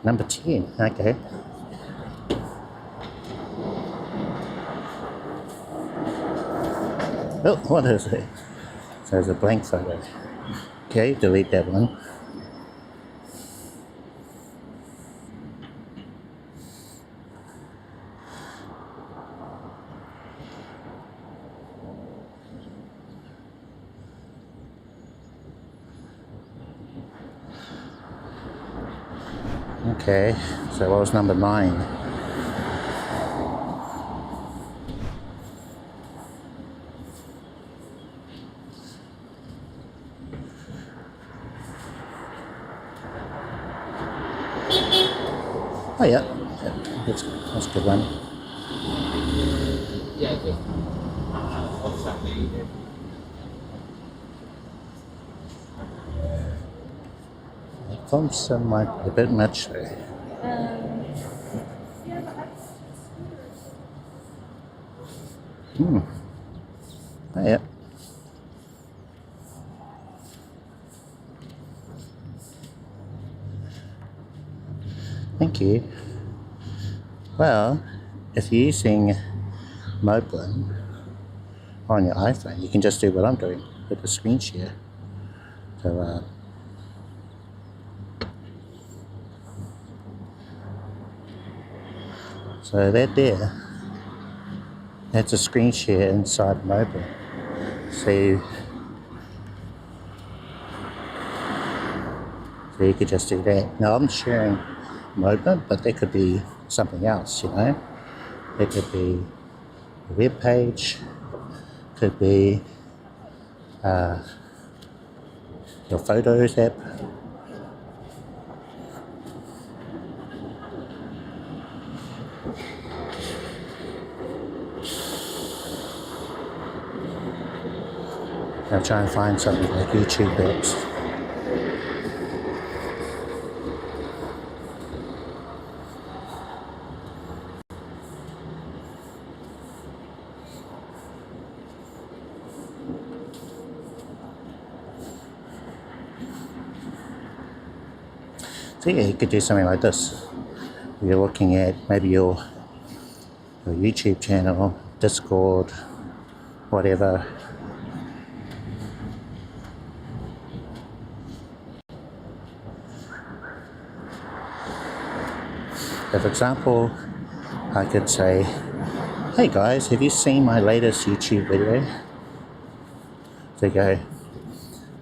Number 10, okay. Oh, what is it? So it's a blank photo. Okay, delete that one. Okay, so what was number 9? Oh yeah, that's a good one. Thompson might be a bit much there. Oh yeah. Thank you. Well, if you're using Moblin on your iPhone, you can just do what I'm doing with the screen share. So that there, that's a screen share inside Moblin. So you could just do that. Now I'm sharing Moblin, but there could be something else, you know. It could be a web page, could be your Photos app. I'll try and find something like YouTube apps. So yeah, you could do something like this. You're looking at maybe your YouTube channel, Discord, whatever. So for example, I could say, hey guys, have you seen my latest YouTube video? So go,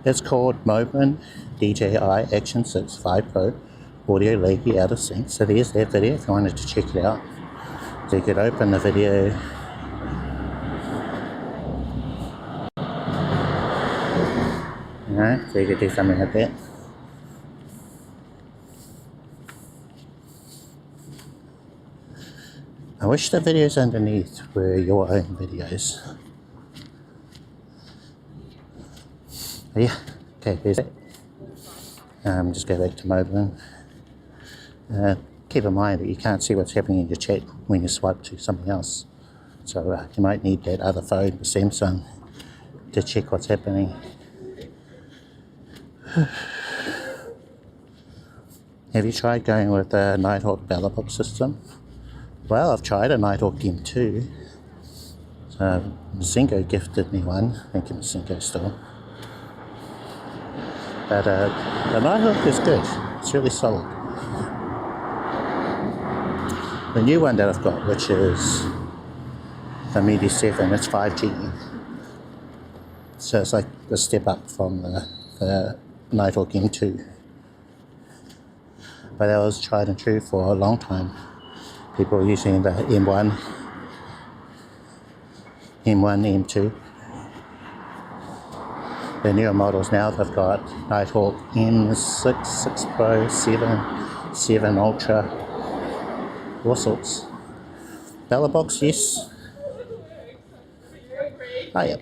it's called Moblin DJi Action 65 Pro Audio Laggy Out of Sync. So there's that video if you wanted to check it out. So you could open the video. You know, so you could do something like that. I wish the videos underneath were your own videos. But yeah, okay, there's it. Just go back to Moblin. Keep in mind that you can't see what's happening in your chat when you swipe to something else. So you might need that other phone, the Samsung, to check what's happening. Have you tried going with a Nighthawk Belabox system? Well, I've tried a Nighthawk M2. So Zingo gifted me one. Thank you, Zingo still. But the Nighthawk is good. It's really solid. The new one that I've got, which is the Midi 7, it's 5G. So it's like a step up from the Nighthawk M2. But that was tried and true for a long time. People were using the M1, M2. The newer models now, they've got Nighthawk M6, 6 Pro, 7, 7 Ultra, all sorts. Belabox, yes, Oh yeah.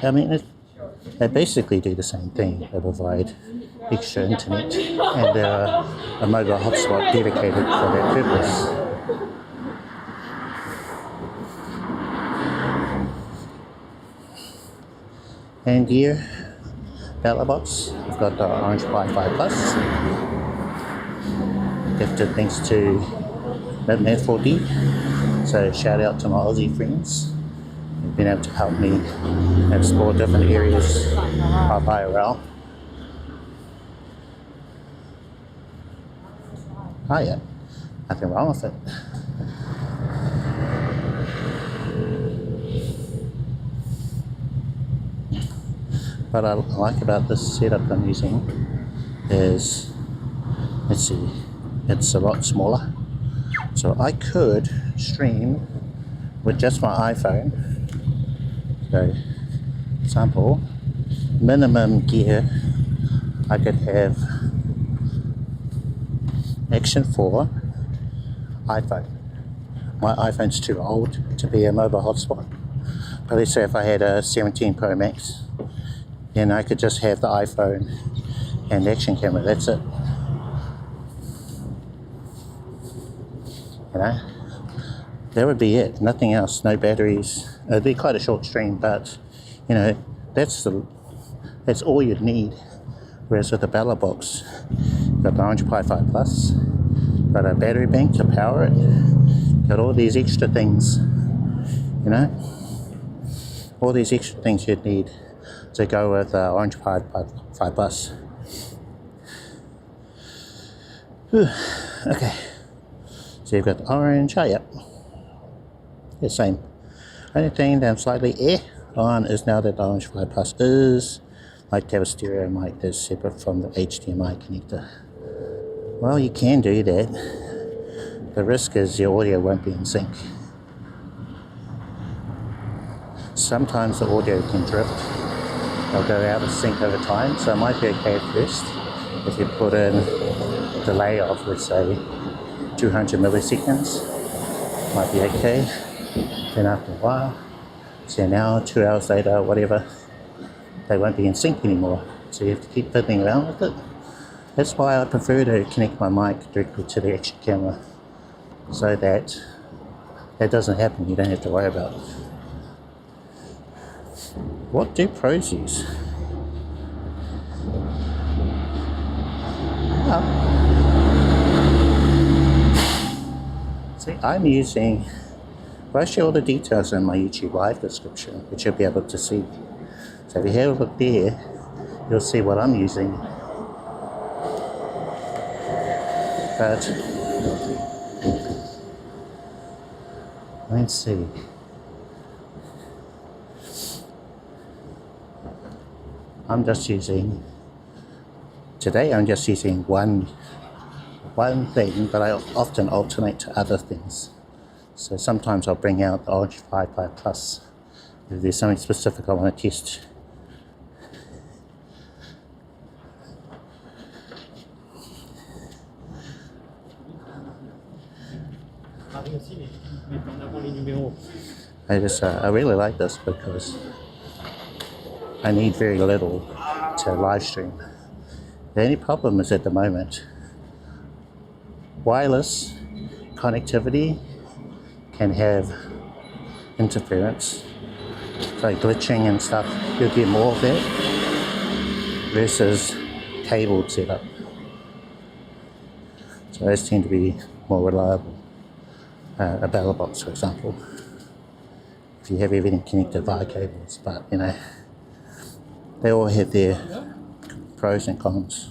I mean, they basically do the same thing. They provide extra internet and a mobile hotspot dedicated for that purpose. And here, Belabox, we've got the Orange Wi-Fi Plus. Gifted thanks to Midnight 4D. So shout out to my Aussie friends who've been able to help me explore different areas of IRL. Oh yeah, nothing wrong with it. What I like about this setup I'm using is, let's see, it's a lot smaller. So I could stream with just my iPhone. So, example, minimum gear, I could have Action 4 iPhone. My iPhone's too old to be a mobile hotspot. But let's say if I had a 17 Pro Max, then I could just have the iPhone and the Action camera, that's it. You know, that would be it, nothing else, no batteries. It'd be quite a short stream, but you know, that's all you'd need. Whereas with the Belabox, you've got the Orange Wi-Fi Plus, got a battery bank to power it, got all these extra things, you know, all these extra things you'd need to go with Orange Wi-Fi Plus. Okay, so you've got the orange, oh yeah, the same. Only thing that I'm slightly on is now that the Orange Wi-Fi Plus is like to have a stereo mic that's separate from the HDMI connector. Well, you can do that. The risk is your audio won't be in sync. Sometimes the audio can drift. They'll go out of sync over time, so it might be okay at first if you put in a delay of, let's say, 200 milliseconds. Might be okay. Then after a while, say an hour, 2 hours later, whatever, they won't be in sync anymore. So you have to keep fiddling around with it. That's why I prefer to connect my mic directly to the Action camera, so that doesn't happen. You don't have to worry about it. What do pros use? Oh. See, I'm using, well, I show all the details in my YouTube live description, which you'll be able to see. So if you have a look there, you'll see what I'm using. But let's see. Today I'm just using one thing, but I often alternate to other things. So sometimes I'll bring out the Orange Wi-Fi Plus if there's something specific I want to test. I really like this because I need very little to live stream. The only problem is at the moment, wireless connectivity can have interference, like glitching and stuff. You'll get more of that versus cabled setup. So those tend to be more reliable. A Belabox, for example, if you have everything connected via cables, but you know, they all have their pros and cons.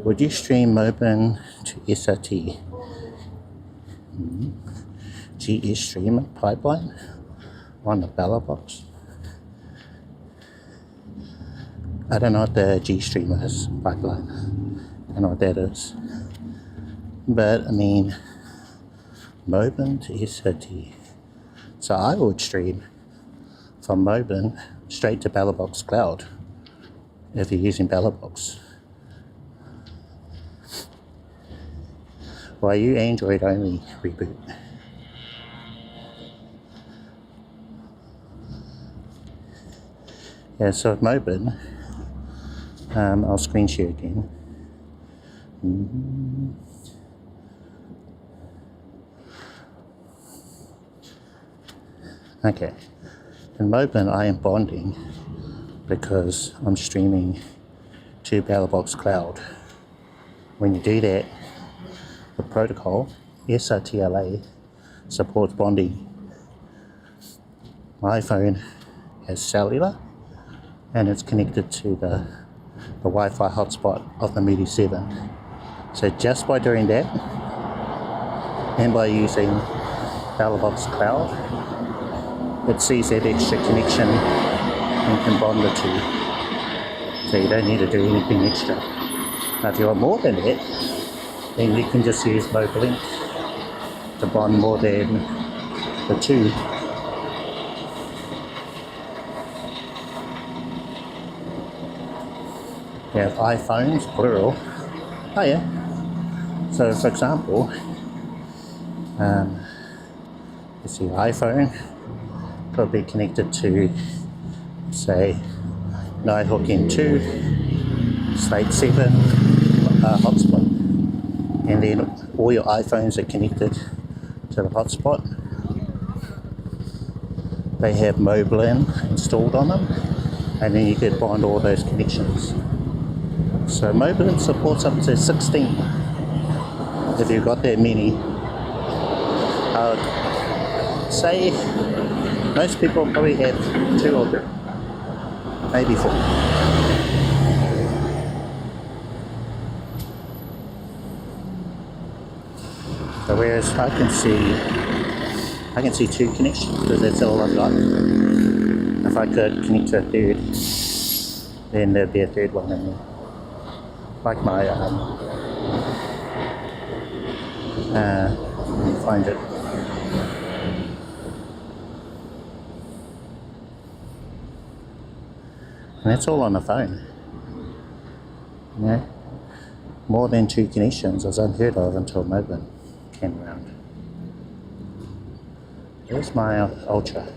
Would you stream Moblin to SRT? GS streamer pipeline on the Belabox? I don't know what the G streamer is, pipeline. I don't know what that is. But I mean, Moblin to SRT. So I would stream from Moblin straight to Belabox Cloud if you're using Belabox. Why you Android only reboot? Yeah, so with Moblin, I'll screen share again. Okay, in Moblin I am bonding because I'm streaming to Belabox Cloud. When you do that, the protocol, SRTLA, supports bonding. My iPhone has cellular and it's connected to the Wi-Fi hotspot of the Mudi 7. So just by doing that and by using Belabox Cloud, it sees that extra connection and can bond the two. So you don't need to do anything extra. Now if you want more than that, then you can just use Moblin to bond more than the two. We have iPhones, plural. Oh yeah. So for example, let's see, iPhone could be connected to, say, Nighthawk M2, Slate 7 hotspot. And then all your iPhones are connected to the hotspot. They have Moblin installed on them, and then you could bond all those connections. So Moblin supports up to 16 if you've got that many. I would say most people probably have 2 or 3, maybe 4. So whereas I can see 2 connections because that's all I've got. If I could connect to a third, then there'd be a third one in there. Like my let me find it. And that's all on the phone. You know, more than 2 connections was unheard of until Moblin came around. There's my Ultra.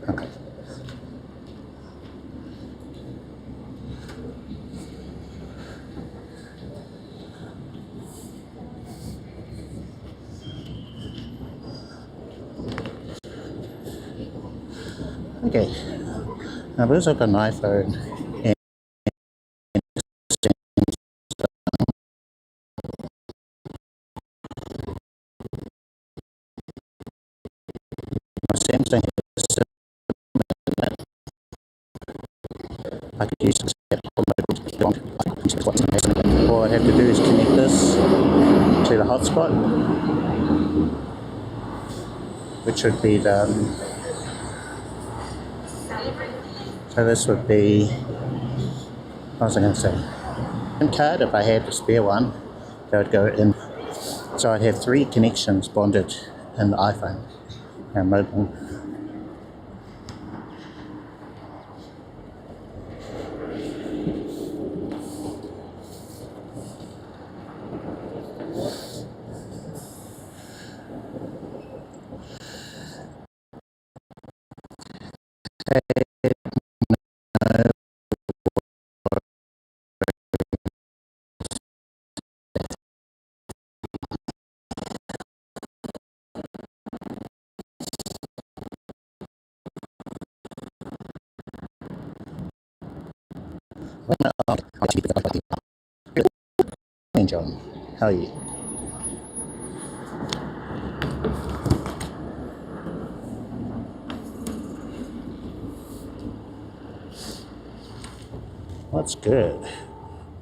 Okay. Okay, now because I've got an iPhone and Samsung has I could use this all I have to do is connect this to the hotspot, which would be the so this would be, what was I going to say? Card, if I had to spare one, that would go in. So I'd have 3 connections bonded in the iPhone and Moblin. Hey John, how are you? That's good.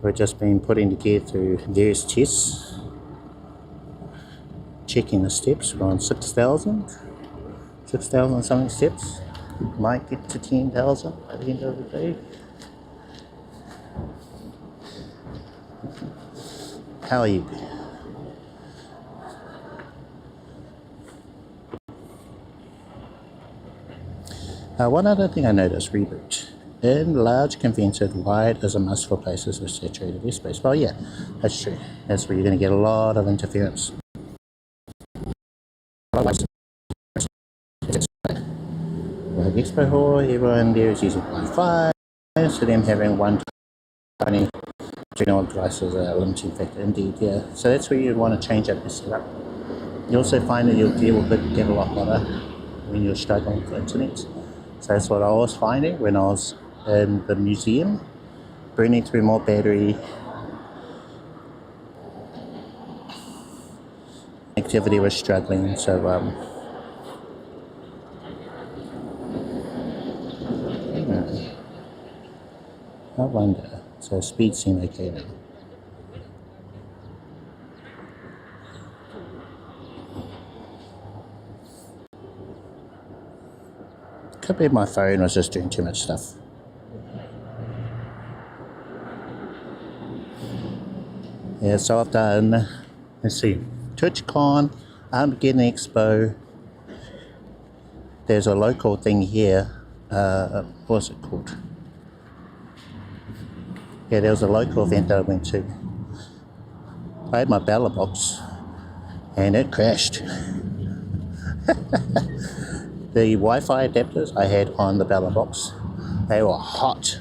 We've just been putting together through various tests, checking the steps. We're on 6,000 something steps. Might get to 10,000 by the end of the day. How are you? One other thing I noticed, reboot. In large convented, wide is a must for places with saturated airspace. Well, yeah, that's true. That's where you're going to get a lot of interference. like Expo Hall, everyone there is using Wi-Fi, so them having one tiny device is a limiting factor indeed, yeah. So that's where you'd want to change up your setup. You also find that your gear will get a lot hotter when you're struggling for internet. So that's what I was finding when I was in the museum, burning through more battery. Activity was struggling, so I wonder. So speed seemed okay now. Could be my phone was just doing too much stuff. Yeah, so I've done, let's see, TwitchCon, Armageddon Expo. There's a local thing here. What's it called? Yeah, there was a local event that I went to. I had my Belabox and it crashed. The Wi-Fi adapters I had on the Belabox, they were hot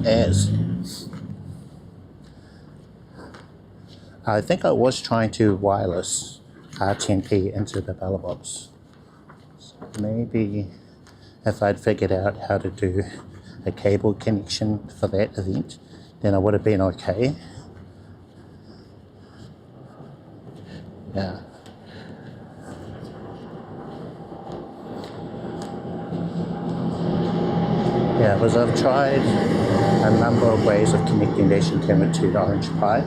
as. I think I was trying to wireless R10P into the Belabox. So maybe if I'd figured out how to do a cable connection for that event, then I would have been okay. Yeah. Yeah, because I've tried a number of ways of connecting the Action camera to the Orange Pi.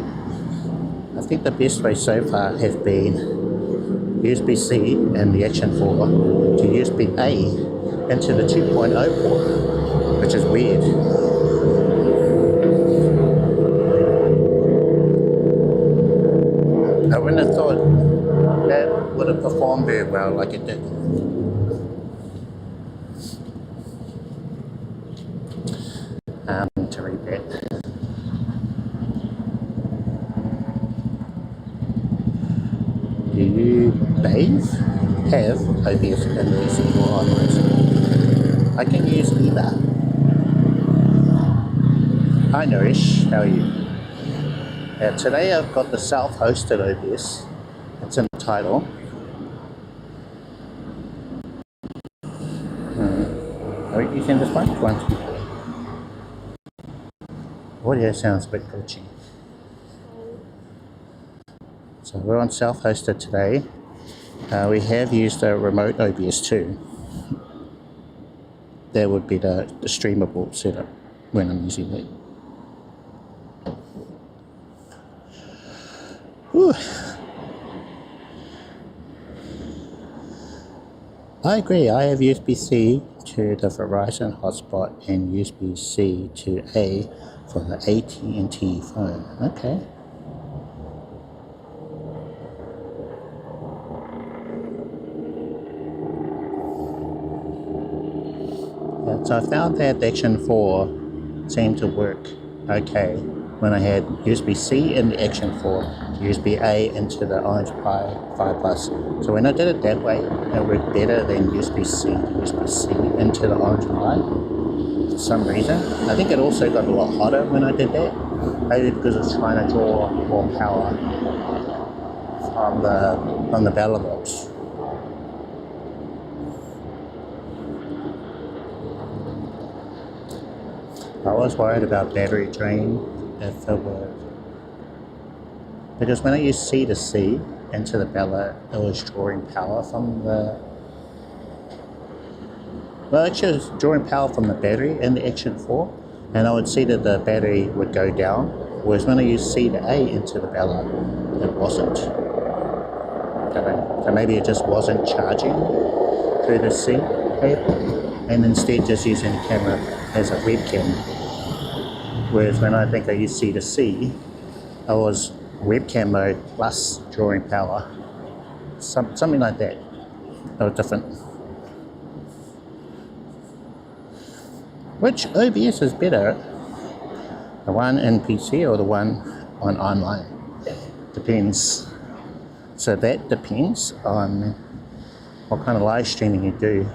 I think the best way so far has been USB-C and the Action 4 to USB-A into the 2.0 port, which is weird. I wouldn't have thought that would have performed very well like it did. To read that. Do you bathe? Have OBS in PC or online? I can use either. Hi Nourish, how are you? Today I've got the self-hosted OBS. It's in the title. Are you using this one? Audio sounds a bit glitchy. So we're on self-hosted today. We have used a remote OBS too. That would be the streamable setup when I'm using it. Whew. I agree, I have USB-C to the Verizon hotspot and USB-C to A for the AT&T phone. Okay. Yeah, so I found that the Action 4 seemed to work okay when I had USB-C in the Action 4 to USB-A into the Orange Pi 5 Plus. So when I did it that way, it worked better than USB-C to USB-C into the Orange Pi. For some reason. I think it also got a lot hotter when I did that, maybe because it's trying to draw more power from the Belabox. I was worried about battery drain if it was, because when I used C to C into the Bella, it was drawing power from the. Well, actually, it was drawing power from the battery in the Action 4, and I would see that the battery would go down, whereas when I used C to A into the Bella, it wasn't. So maybe it just wasn't charging through the C cable, and instead just using the camera as a webcam. Whereas when I think I used C to C, I was webcam mode plus drawing power. Something like that. They were different. Which OBS is better? The one in PC or the one on online? Depends. So that depends on what kind of live streaming you do.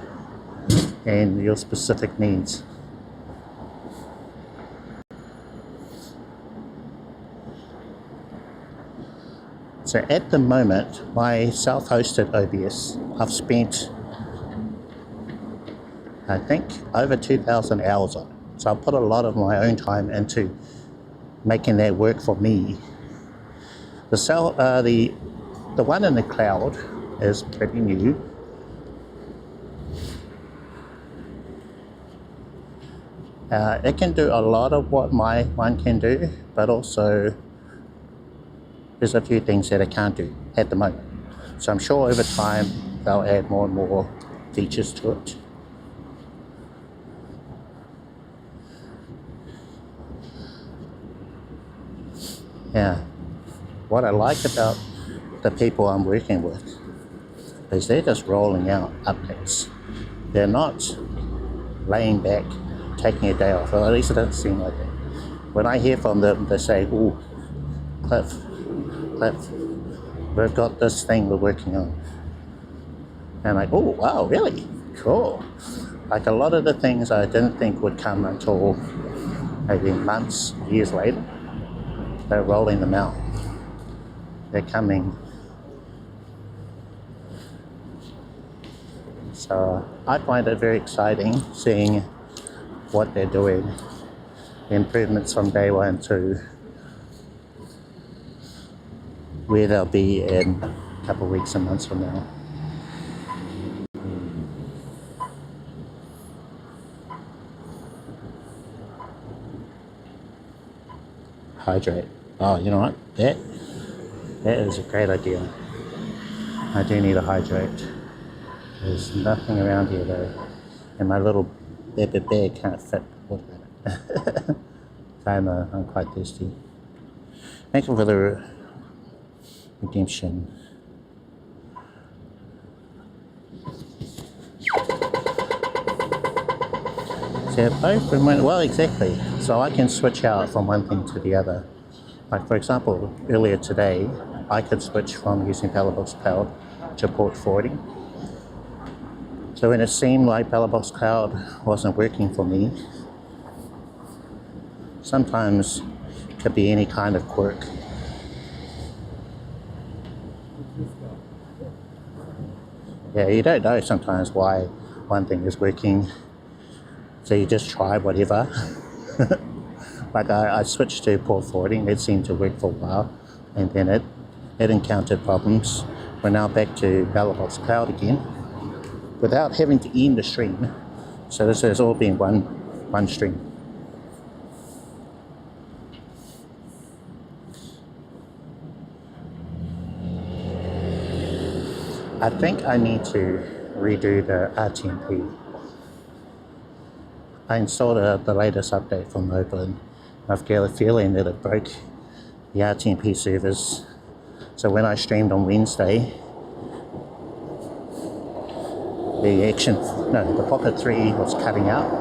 and your specific needs. So at the moment, my self-hosted OBS, I've spent, I think, over 2,000 hours on it. So I put a lot of my own time into making that work for me. The one in the cloud is pretty new. It can do a lot of what my one can do, but also there's a few things that it can't do at the moment. So I'm sure over time they'll add more and more features to it. Yeah, what I like about the people I'm working with is they're just rolling out updates. They're not laying back, taking a day off, or at least it doesn't seem like it. When I hear from them, they say, "Ooh, Cliff, we've got this thing we're working on." And like, "Oh, wow, really? Cool." Like a lot of the things I didn't think would come until maybe months, years later, they're rolling them out. They're coming. So I find it very exciting seeing what they're doing, the improvements from day one to where they'll be in a couple of weeks and months from now. Hydrate. Oh, you know what? That is a great idea. I do need a hydrate. There's nothing around here though, and my little baby bag can't fit water in it. I'm quite thirsty. Thank you for the redemption. So both remote, well, exactly. So I can switch out from one thing to the other. Like for example, earlier today, I could switch from using Belabox Cloud to port forwarding. So when it seemed like Belabox Cloud wasn't working for me, sometimes it could be any kind of quirk. Yeah, you don't know sometimes why one thing is working, so you just try whatever. Like I switched to port forwarding, it seemed to work for a while, and then it encountered problems. We're now back to Belabox Cloud again, without having to end the stream. So this has all been one stream. I think I need to redo the RTMP. I installed the latest update from Moblin. I've got a feeling that it broke the RTMP servers. So when I streamed on Wednesday, the Pocket 3 was cutting out.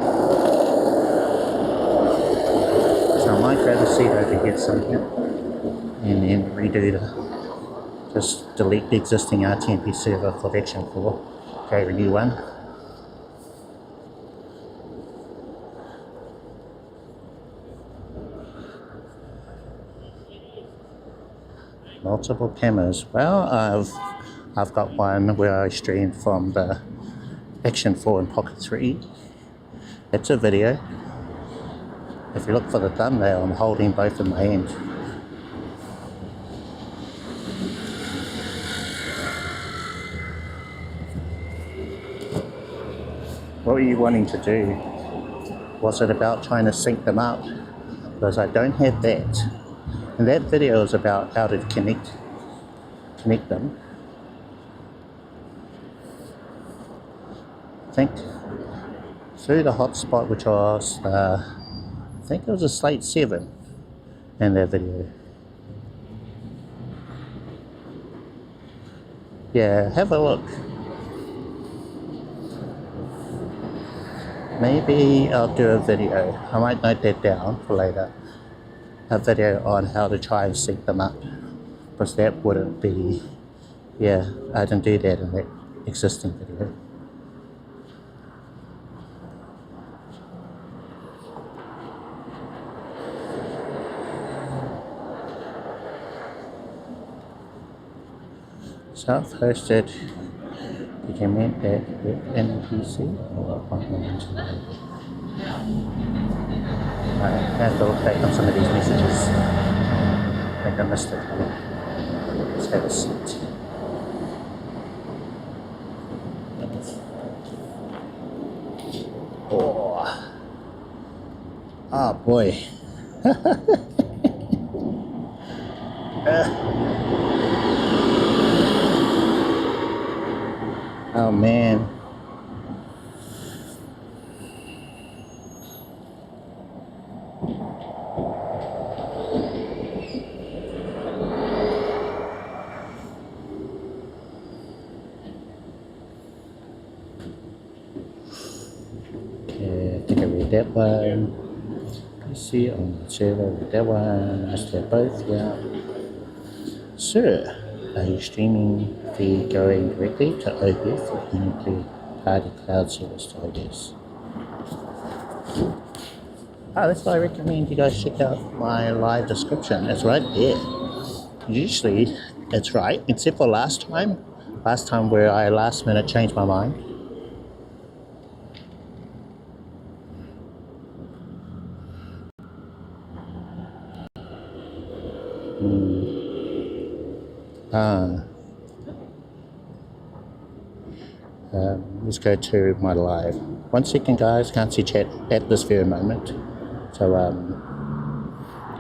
So I might grab a seat over here something and then just delete the existing RTMP server for Action 4, create a new one. Multiple cameras. Well, I've got one where I stream from the Action 4 and Pocket 3. It's a video. If you look for the thumbnail, I'm holding both in my hand. What were you wanting to do? Was it about trying to sync them up? Because I don't have that. And that video is about how to connect them. I think through the hotspot, which was I think it was a Slate 7 in that video. Yeah, have a look. Maybe I'll do a video. I might note that down for later. A video on how to try and sync them up, because that wouldn't be, I didn't do that in that existing video. Self-hosted. Did you mean that with NPC or online? I have to look back on some of these messages. I think I missed it. Let's have a seat. Oh boy. Oh man. Okay, I think I read that one. You see on the server, read that one. I still both, yeah. Sir, are you streaming feed going directly to OBS or can you party cloud service to OBS? That's why I recommend you guys check out my live description. It's right there. Usually it's right, except for last time where I last minute changed my mind. Let's go to my live. 1 second guys, can't see chat at this very moment. So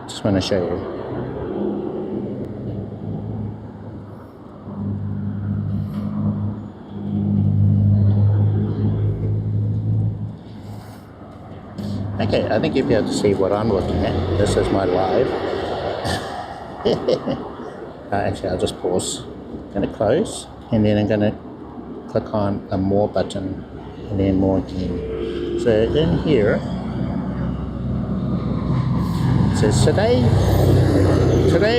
just want to show you. Okay, I think you'll be able to see what I'm looking at. This is my live. Actually, I'll just pause. I'm going to close, and then I'm going to click on a more button, and then more again. So in here, it says today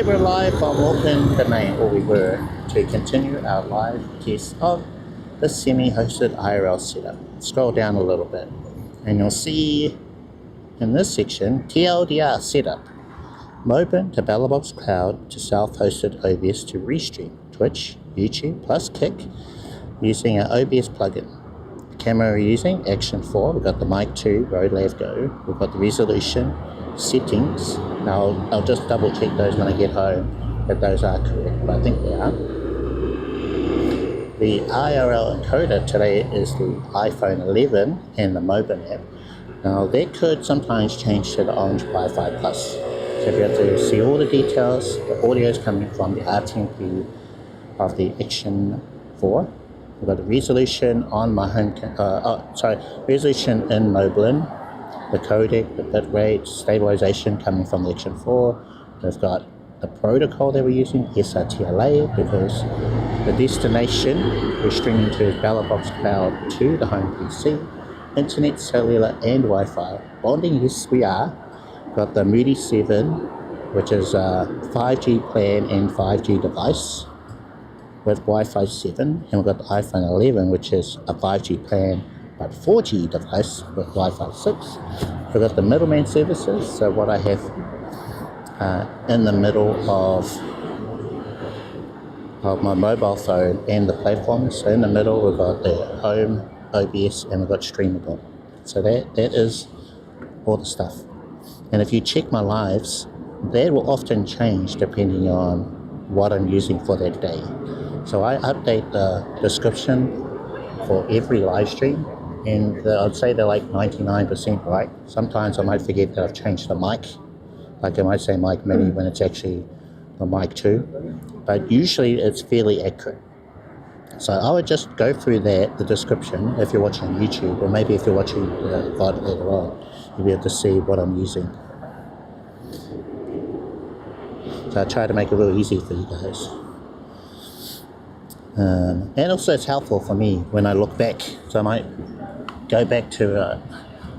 we're live on Auckland Domain, or we were, to continue our live test of the semi-hosted IRL setup. Scroll down a little bit, and you'll see in this section, TLDR setup. Moblin to Belabox Cloud to self-hosted OBS to Restream, Twitch, YouTube plus Kick using our OBS plugin. The camera we're using, Action 4, we've got the mic 2, Road Lav Go, we've got the resolution, settings. Now I'll just double check those when I get home that those are correct, but I think they are. The IRL encoder today is the iPhone 11 and the Moblin app. Now that could sometimes change to the Orange Wi-Fi Plus. So you'll be able to see all the details. The audio is coming from the RTMP of the Action 4. We've got the resolution on my home, resolution in Moblin, the codec, the bitrate, stabilization coming from the Action 4. We've got the protocol that we're using, SRTLA, because the destination we're streaming to is Belabox Cloud to the home PC, internet, cellular, and Wi-Fi. Bonding, yes, we are. Got the Mudi 7, which is a 5G plan and 5G device with Wi-Fi 7, and we've got the iPhone 11, which is a 5G plan but 4G device with Wi-Fi 6. We've got the middleman services, so what I have in the middle of my mobile phone and the platform. So in the middle we've got the home, OBS, and we've got Streamable. So that is all the stuff. And if you check my lives, that will often change depending on what I'm using for that day. So I update the description for every live stream, and I'd say they're like 99% right. Sometimes I might forget that I've changed the mic. Like I might say mic mini when it's actually the mic 2. But usually it's fairly accurate. So I would just go through the description if you're watching on YouTube, or maybe if you're watching the VOD later on, you'll be able to see what I'm using. So I try to make it real easy for you guys. And also it's helpful for me when I look back. So I might go back to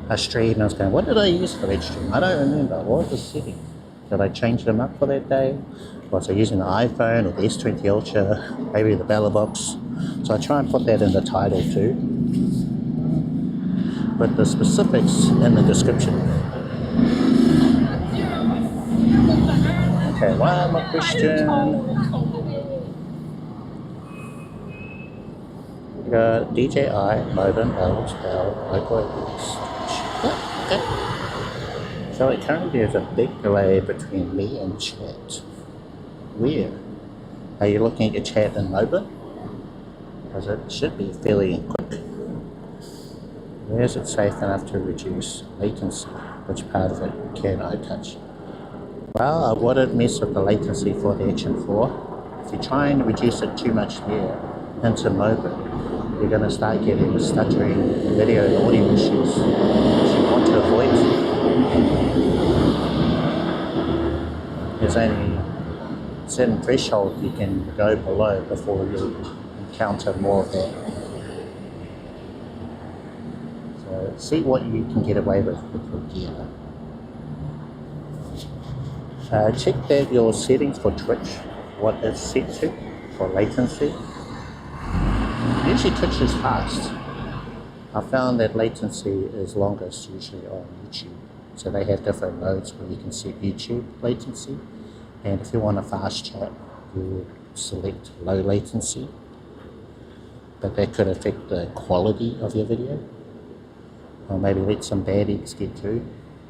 a stream and I was going, what did I use for that stream? I don't remember. What was the setting? Did I change them up for that day? Was I using the iPhone or the S23 Ultra? Maybe the Belabox? So I try and put that in the title too. But the specifics in the description. Okay, one more question. You got DJi, Moblin, Belabox, OBS. Okay. So currently there's a big delay between me and chat. Weird. Are you looking at your chat in Moblin? Because it should be fairly quick. Where is it safe enough to reduce latency? Which part of it can I touch? Well, I wouldn't mess with the latency for the Action 4. If you try and reduce it too much there into Moblin, you're going to start getting stuttering video and audio issues, which you want to avoid. There's only a certain threshold you can go below before you encounter more of that. So see what you can get away with your gear. Check that your settings for Twitch, what it's set to for latency. Usually Twitch is fast. I found that latency is longest usually on YouTube. So they have different modes where you can set YouTube latency. And if you want a fast chat, you select low latency. But that could affect the quality of your video. Or maybe let some bad eggs get through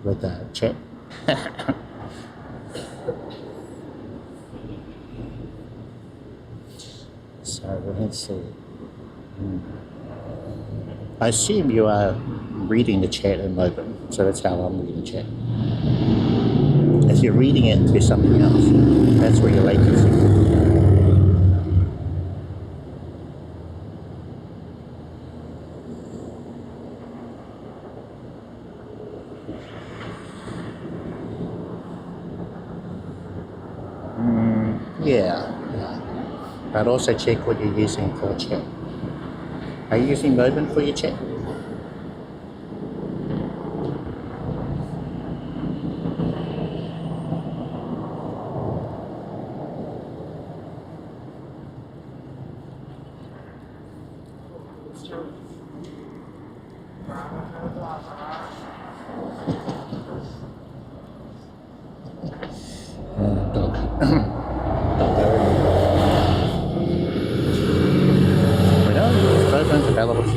with the chat. So let's see. I assume you are reading the chat in Moblin, so that's how I'm reading the chat. If you're reading it through something else, that's where your latency is. Yeah. But also check what you're using for chat. Are you using Moblin for your chat?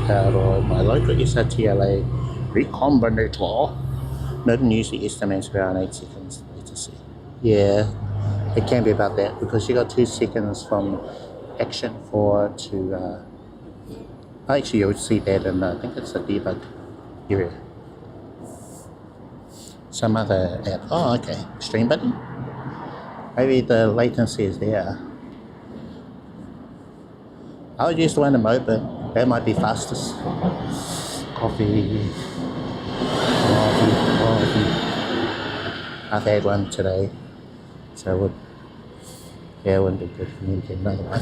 Or my local SRTLA recombinator. Moblin usually estimates around 8 seconds latency. Yeah, it can be about that because you got 2 seconds from Action 4 to actually you'll see that in I think it's the debug area. Some other app. Oh, okay. Stream button. Maybe the latency is there. I would use the one in Moblin. That might be fastest. Coffee. I've had one today, so it wouldn't be good for me to get another one.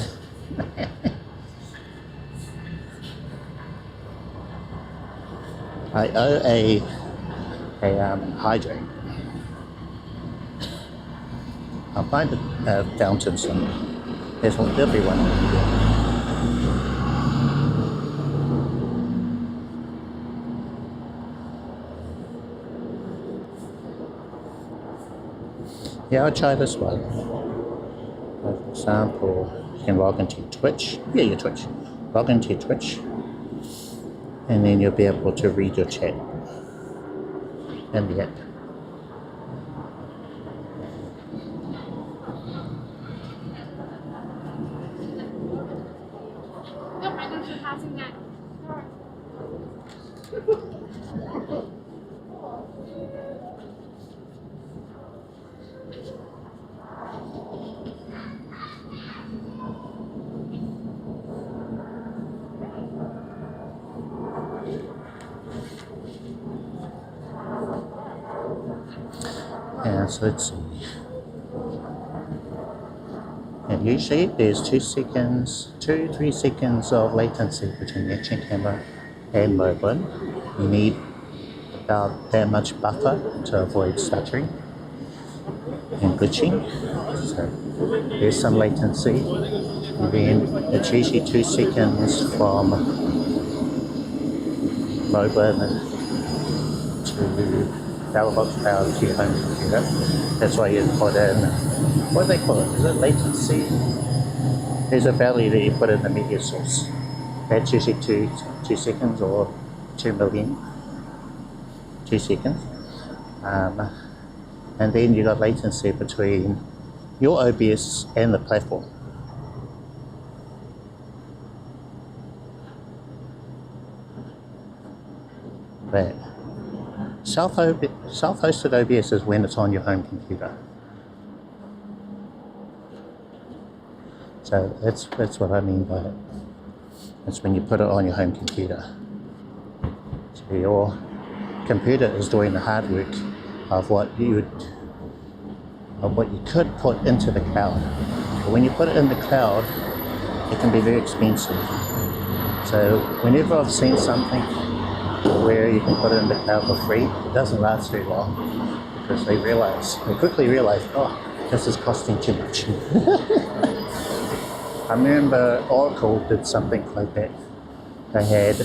I owe a hydrate. I'll find a fountain somewhere. There'll be one. Yeah, I'll try this one. For example, you can log into Twitch. Yeah, your Twitch. Log into your Twitch. And then you'll be able to read your chat in the app. So let's see. And usually there's 3 seconds of latency between the Action camera and Moblin. You need about that much buffer to avoid stuttering and glitching. So there's some latency. And then it's usually 2 seconds from Moblin to Belabox powered to your home computer. That's why you put in, what do they call it? Is it latency? There's a value that you put in the media source. That's usually 2 seconds or 2 million, 2 seconds. And then you got latency between your OBS and the platform. But self-hosted OBS is when it's on your home computer. So that's what I mean by it. It's when you put it on your home computer. So your computer is doing the hard work of what you could put into the cloud. But when you put it in the cloud, it can be very expensive. So whenever I've seen something where you can put it in the cloud for free, it doesn't last very long because they quickly realize, oh, this is costing too much. I remember Oracle did something like that. They had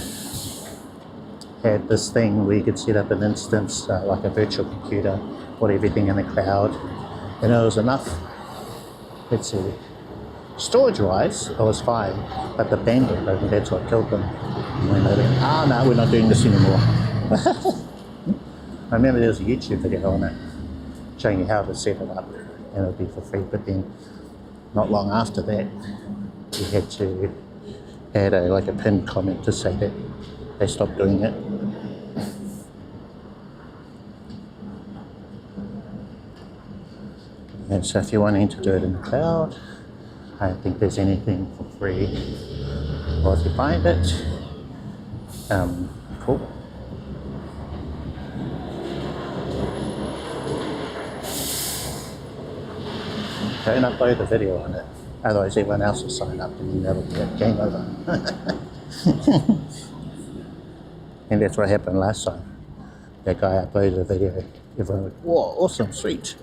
this thing where you could set up an instance, like a virtual computer, put everything in the cloud, and it was enough. Let's see, storage-wise, it was fine, but the bandwidth, I think that's what killed them. When they went, no, we're not doing this anymore. I remember there was a YouTube video on it, showing you how to set it up, and it would be for free, but then not long after that, you had to add a pinned comment to say that they stopped doing it. And so if you're wanting to do it in the cloud, I don't think there's anything for free. Or if you find it, cool. Don't upload the video on it, otherwise everyone else will sign up and then that'll be it, game over. And that's what happened last time. That guy uploaded a video, everyone went, whoa, awesome, sweet.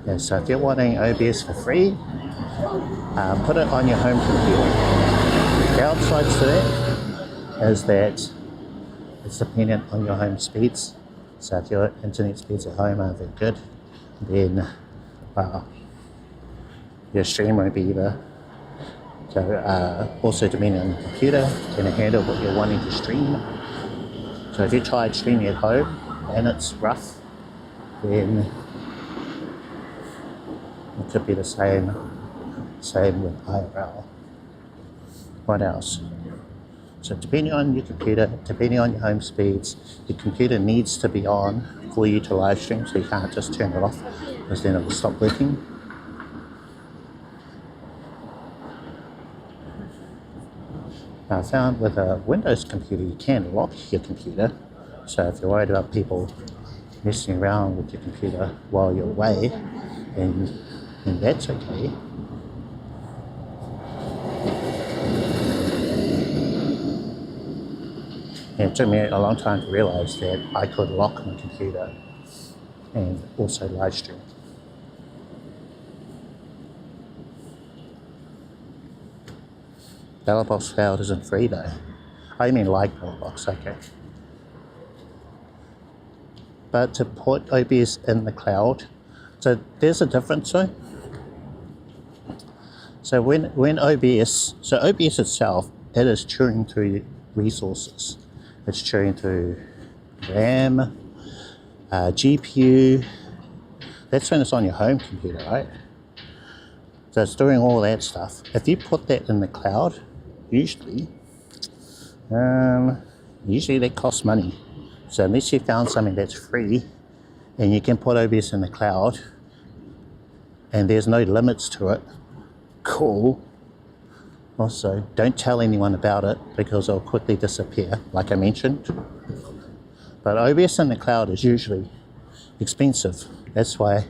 Yeah, so if you're wanting OBS for free, put it on your home computer. The downsides to that is that it's dependent on your home speeds. So if your internet speeds at home aren't very good, then your stream won't be either. So also depending on the computer, can it handle what you're wanting to stream? So if you tried streaming at home and it's rough, then it could be the same with IRL. What else? So depending on your computer, depending on your home speeds, your computer needs to be on for you to live stream, so you can't just turn it off because then it will stop working. Now I found with a Windows computer you can lock your computer, so if you're worried about people messing around with your computer while you're away, then that's okay. It took me a long time to realize that I could lock my computer and also live stream. Belabox Cloud isn't free though. I mean like Belabox, okay. But to put OBS in the cloud, so there's a difference though. So when OBS itself, it is chewing through resources. It's chewing through RAM, GPU. That's when it's on your home computer, right? So it's doing all that stuff. If you put that in the cloud, usually that costs money. So unless you found something that's free and you can put OBS in the cloud and there's no limits to it, cool. Also, don't tell anyone about it because it'll quickly disappear, like I mentioned. But OBS in the cloud is usually expensive. That's why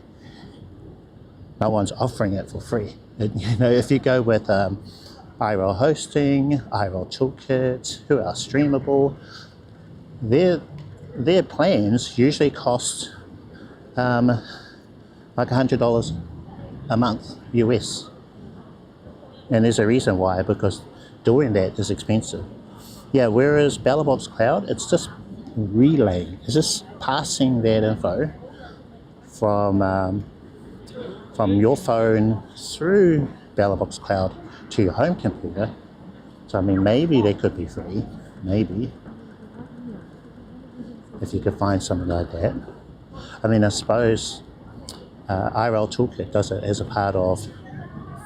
no one's offering it for free. If you go with IRL hosting, IRL toolkit, who are streamable, their plans usually cost like $100 a month US. And there's a reason why, because doing that is expensive. Yeah, whereas Belabox Cloud, it's just relaying, it's just passing that info from your phone through Belabox Cloud to your home computer. So I mean, maybe they could be free, maybe, if you could find something like that. I mean, I suppose IRL Toolkit does it as a part of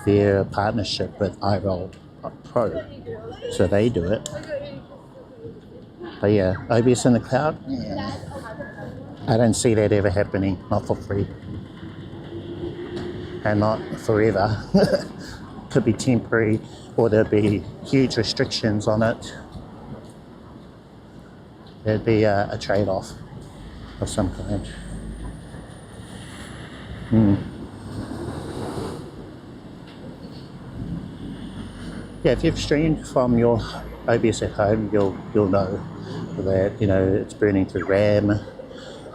their partnership with IRL Pro, so they do it. But yeah, OBS in the cloud, yeah, I don't see that ever happening, not for free. And not forever. Could be temporary, or there'd be huge restrictions on it. There'd be a trade-off of some kind. Yeah, if you've streamed from your OBS at home, you'll know that, you know, it's burning through RAM,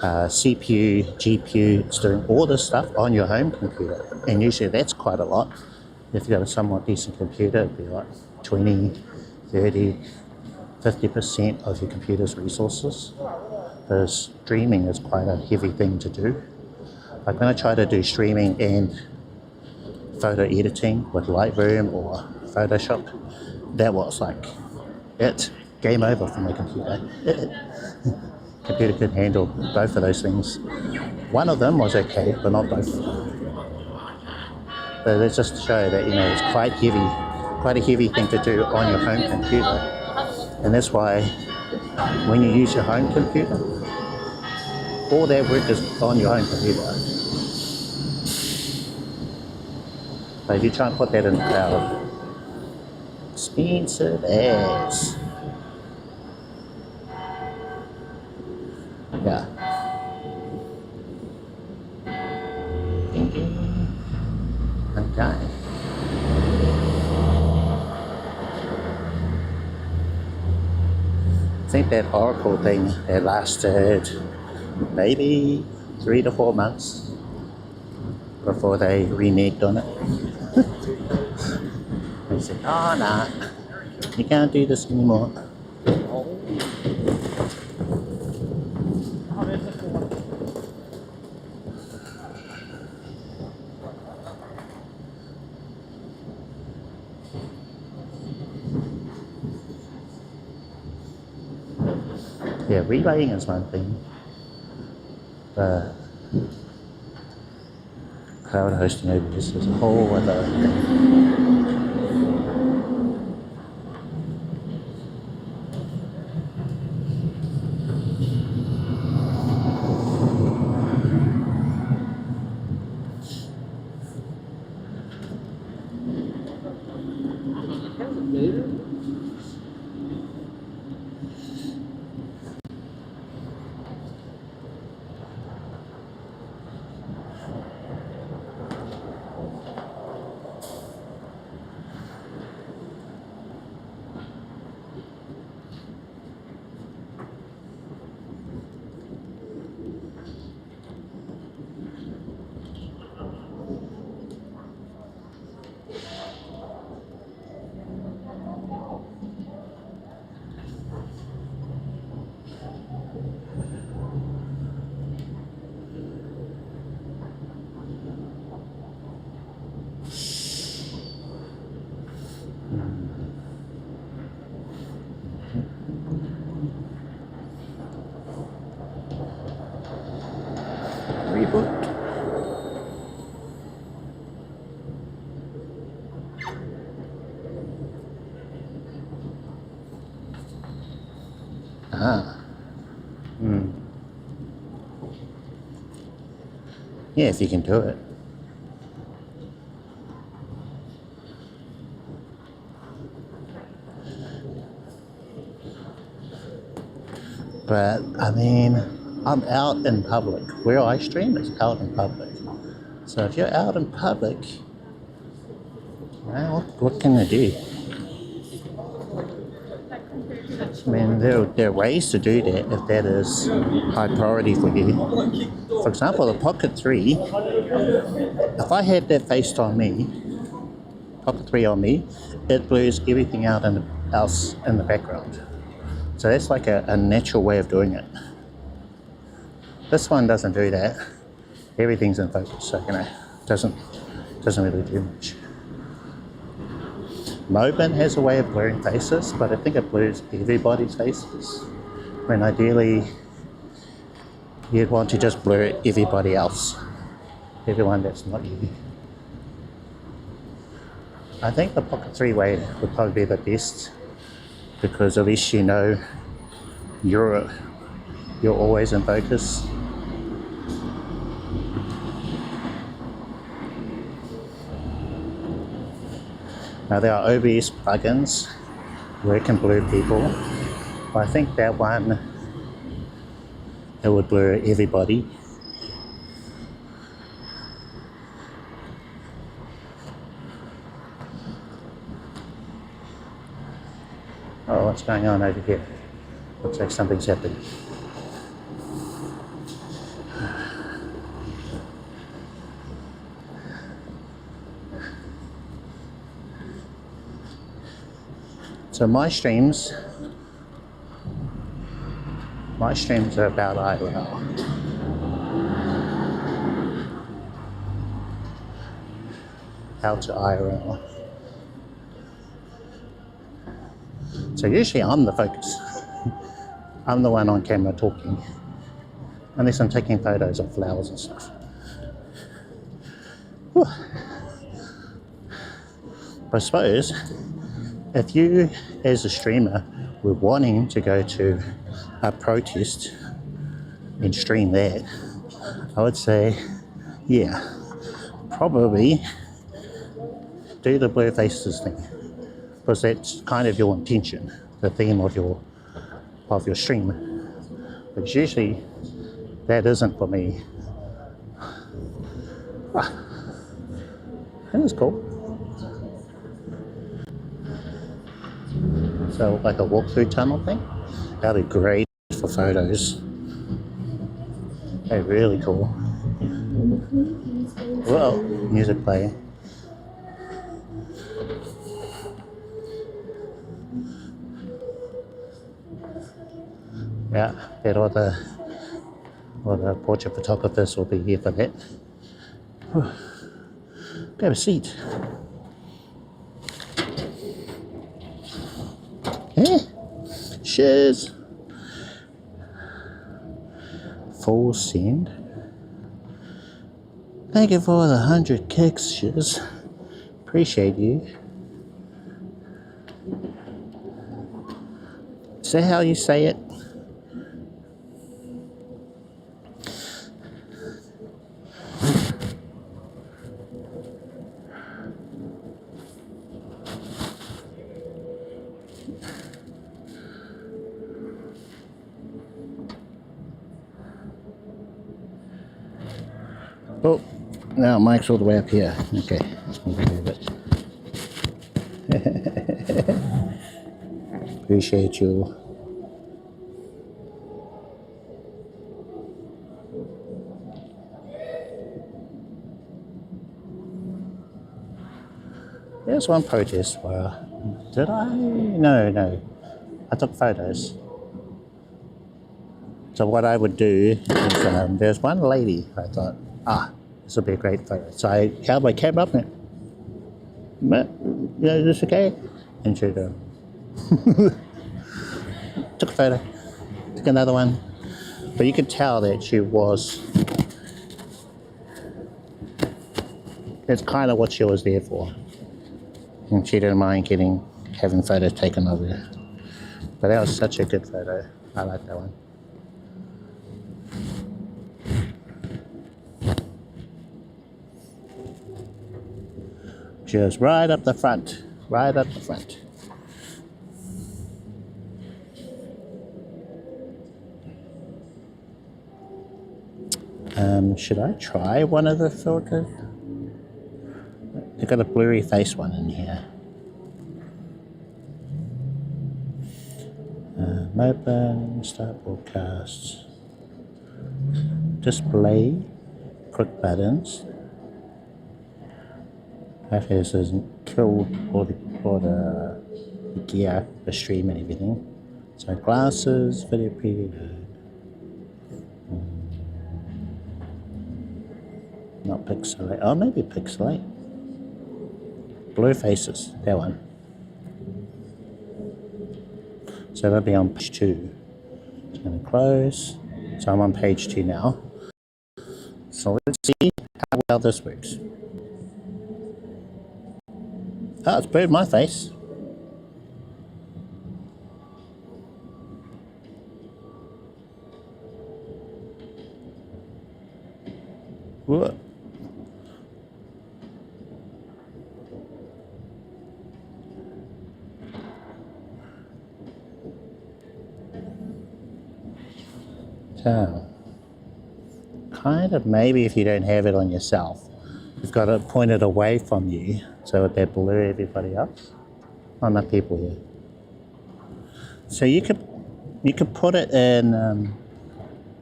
CPU, GPU, it's doing all this stuff on your home computer, and usually that's quite a lot. If you've got a somewhat decent computer, it'd be like 20, 30, 50% of your computer's resources, because streaming is quite a heavy thing to do. Like when I try to do streaming and photo editing with Lightroom or Photoshop, that was like game over for my computer. Computer could handle both of those things. One of them was okay, but not both. But it's just to show that, you know, it's quite a heavy thing to do on your home computer. And that's why when you use your home computer, all that work is on your home computer. So if you try and put that in the cloud, expensive as. Yeah. Okay. I think that Oracle thing that lasted maybe 3 to 4 months before they reneged on it. They said, oh nah, you can't do this anymore. Yeah, relaying is one thing. Cloud hosting OBS is a whole other thing. Reboot. Yeah, if you can do it. But I mean, I'm out in public. Where I stream is out in public. So if you're out in public, well, what can I do? I mean, there are ways to do that if that is high priority for you. For example, the Pocket 3, if I had that faced on me, Pocket 3 on me, it blurs everything out else in the background. So that's like a natural way of doing it. This one doesn't do that. everything's in focus, so you know, doesn't really do much. Moblin has a way of blurring faces, but I think it blurs everybody's faces, when ideally you'd want to just blur everybody else, everyone that's not you. I think the Pocket 3 way would probably be the best, because at least you know you're always in focus. Now there are OBS plugins where it can blur people, but I think that one, it would blur everybody. Oh, what's going on over here? Looks like something's happening. So my streams are about IRL. How to IRL. So usually I'm the focus. I'm the one on camera talking, unless I'm taking photos of flowers and stuff. Whew. But I suppose if you, as a streamer, were wanting to go to a protest and stream that, I would say, yeah, probably do the blur faces thing, because that's kind of your intention, the theme of your stream. Because usually that isn't for me. That is cool. So like a walkthrough tunnel thing, that'd be great for photos. They're really cool. Whoa, music playing. Yeah, bet all the portrait photographers will be here for that. Grab a seat. Yeah, cheers. Full send. Thank you for the 100 kicks, shiz. Appreciate you. Is that how you say it? Oh, now Mike's all the way up here. Okay, let's move a little bit. Appreciate you. There's one protest where, did I? No. I took photos. So what I would do is, there's one lady, I thought, this will be a great photo. So I held my camera up and, is this okay? And she took a photo, took another one. But you could tell that she was, that's kind of what she was there for. And she didn't mind having photos taken of her. But that was such a good photo. I like that one. Just right up the front, right up the front. Should I try one of the filters? They've got a blurry face one in here. Moblin, start broadcasts. Display, quick buttons. Hopefully this doesn't kill all the gear, the stream and everything. So glasses, video preview. not pixelate. Oh, maybe pixelate. Blue faces, that one. So that'll be on page 2. Just going to close. So I'm on page 2 now. So let's see how well this works. Oh, it's blurred my face. Whoa. So, kind of maybe if you don't have it on yourself, you've got it pointed away from you so that they blur everybody else. Oh, not people here. So you could put it in.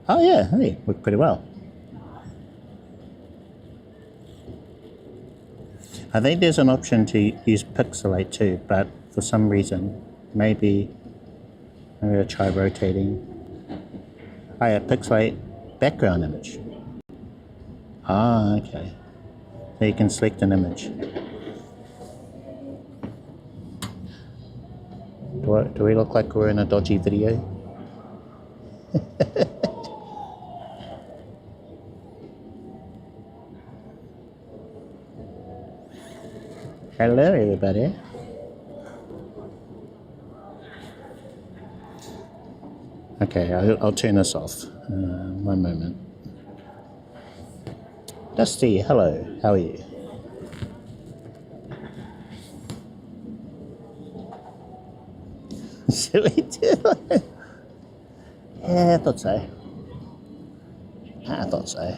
Oh yeah, hey, worked pretty well. I think there's an option to use pixelate too, but for some reason, maybe I'll try rotating. Oh yeah, pixelate background image. Ah, okay. So you can select an image. Do we look like we're in a dodgy video? Hello everybody. Okay, I'll turn this off. One moment. Dusty, hello. How are you? Should we do it? Yeah, I thought so. I thought so.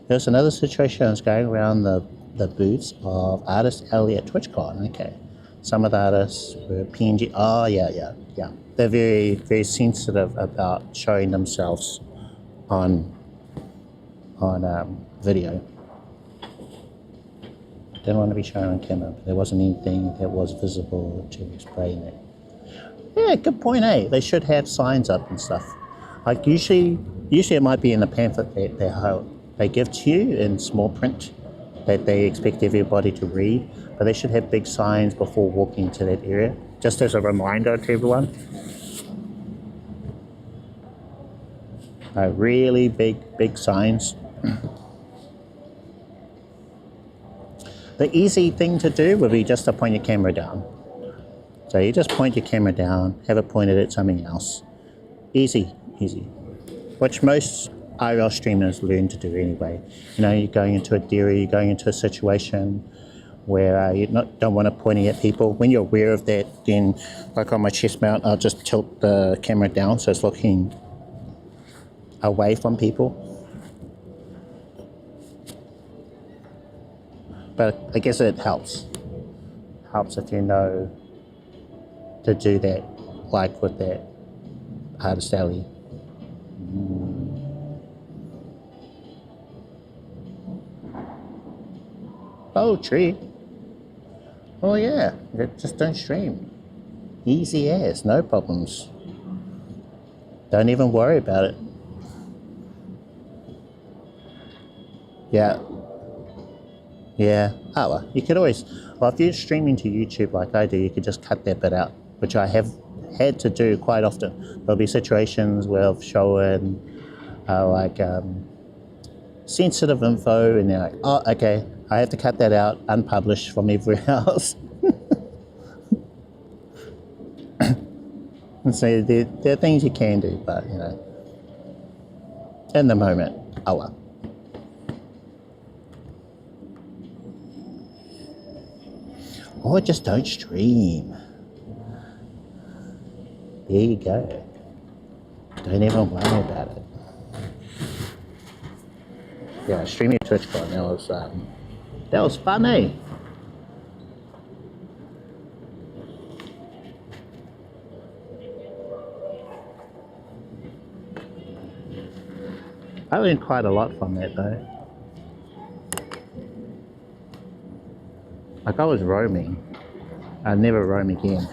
There's another situation I was going around the booths of artist Ellie at TwitchCon. Okay. Some of the artists were PNG. Oh, yeah. They're very, very sensitive about showing themselves on video. Didn't want to be shown on camera, but there wasn't anything that was visible to explain it. Yeah, good point, eh? They should have signs up and stuff. Like usually it might be in the pamphlet that they give to you in small print that they expect everybody to read, but they should have big signs before walking to that area, just as a reminder to everyone. Really big signs. The easy thing to do would be just to point your camera down. So you just point your camera down, have it pointed at something else. Easy. Which most IRL streamers learn to do anyway. You know, you're going into a dairy, you're going into a situation where you don't want to pointing at people. When you're aware of that, then like on my chest mount, I'll just tilt the camera down so it's looking away from people. But I guess it helps. Helps if you know to do that, like with that artist alley. Oh, tree. Oh yeah, just don't stream. Easy as, no problems. Don't even worry about it. Yeah. Oh well, you could always, well, if you're streaming to YouTube like I do, you could just cut that bit out, which I have had to do quite often. There'll be situations where I've shown sensitive info and they're like, oh, okay, I have to cut that out, unpublished from everywhere else. And so there are things you can do, but you know, in the moment, oh well. Or just don't stream. There you go. Don't even worry about it. Yeah, streaming TwitchCon, that was fun, eh? I learned quite a lot from that though. Like I was roaming. I'd never roam again.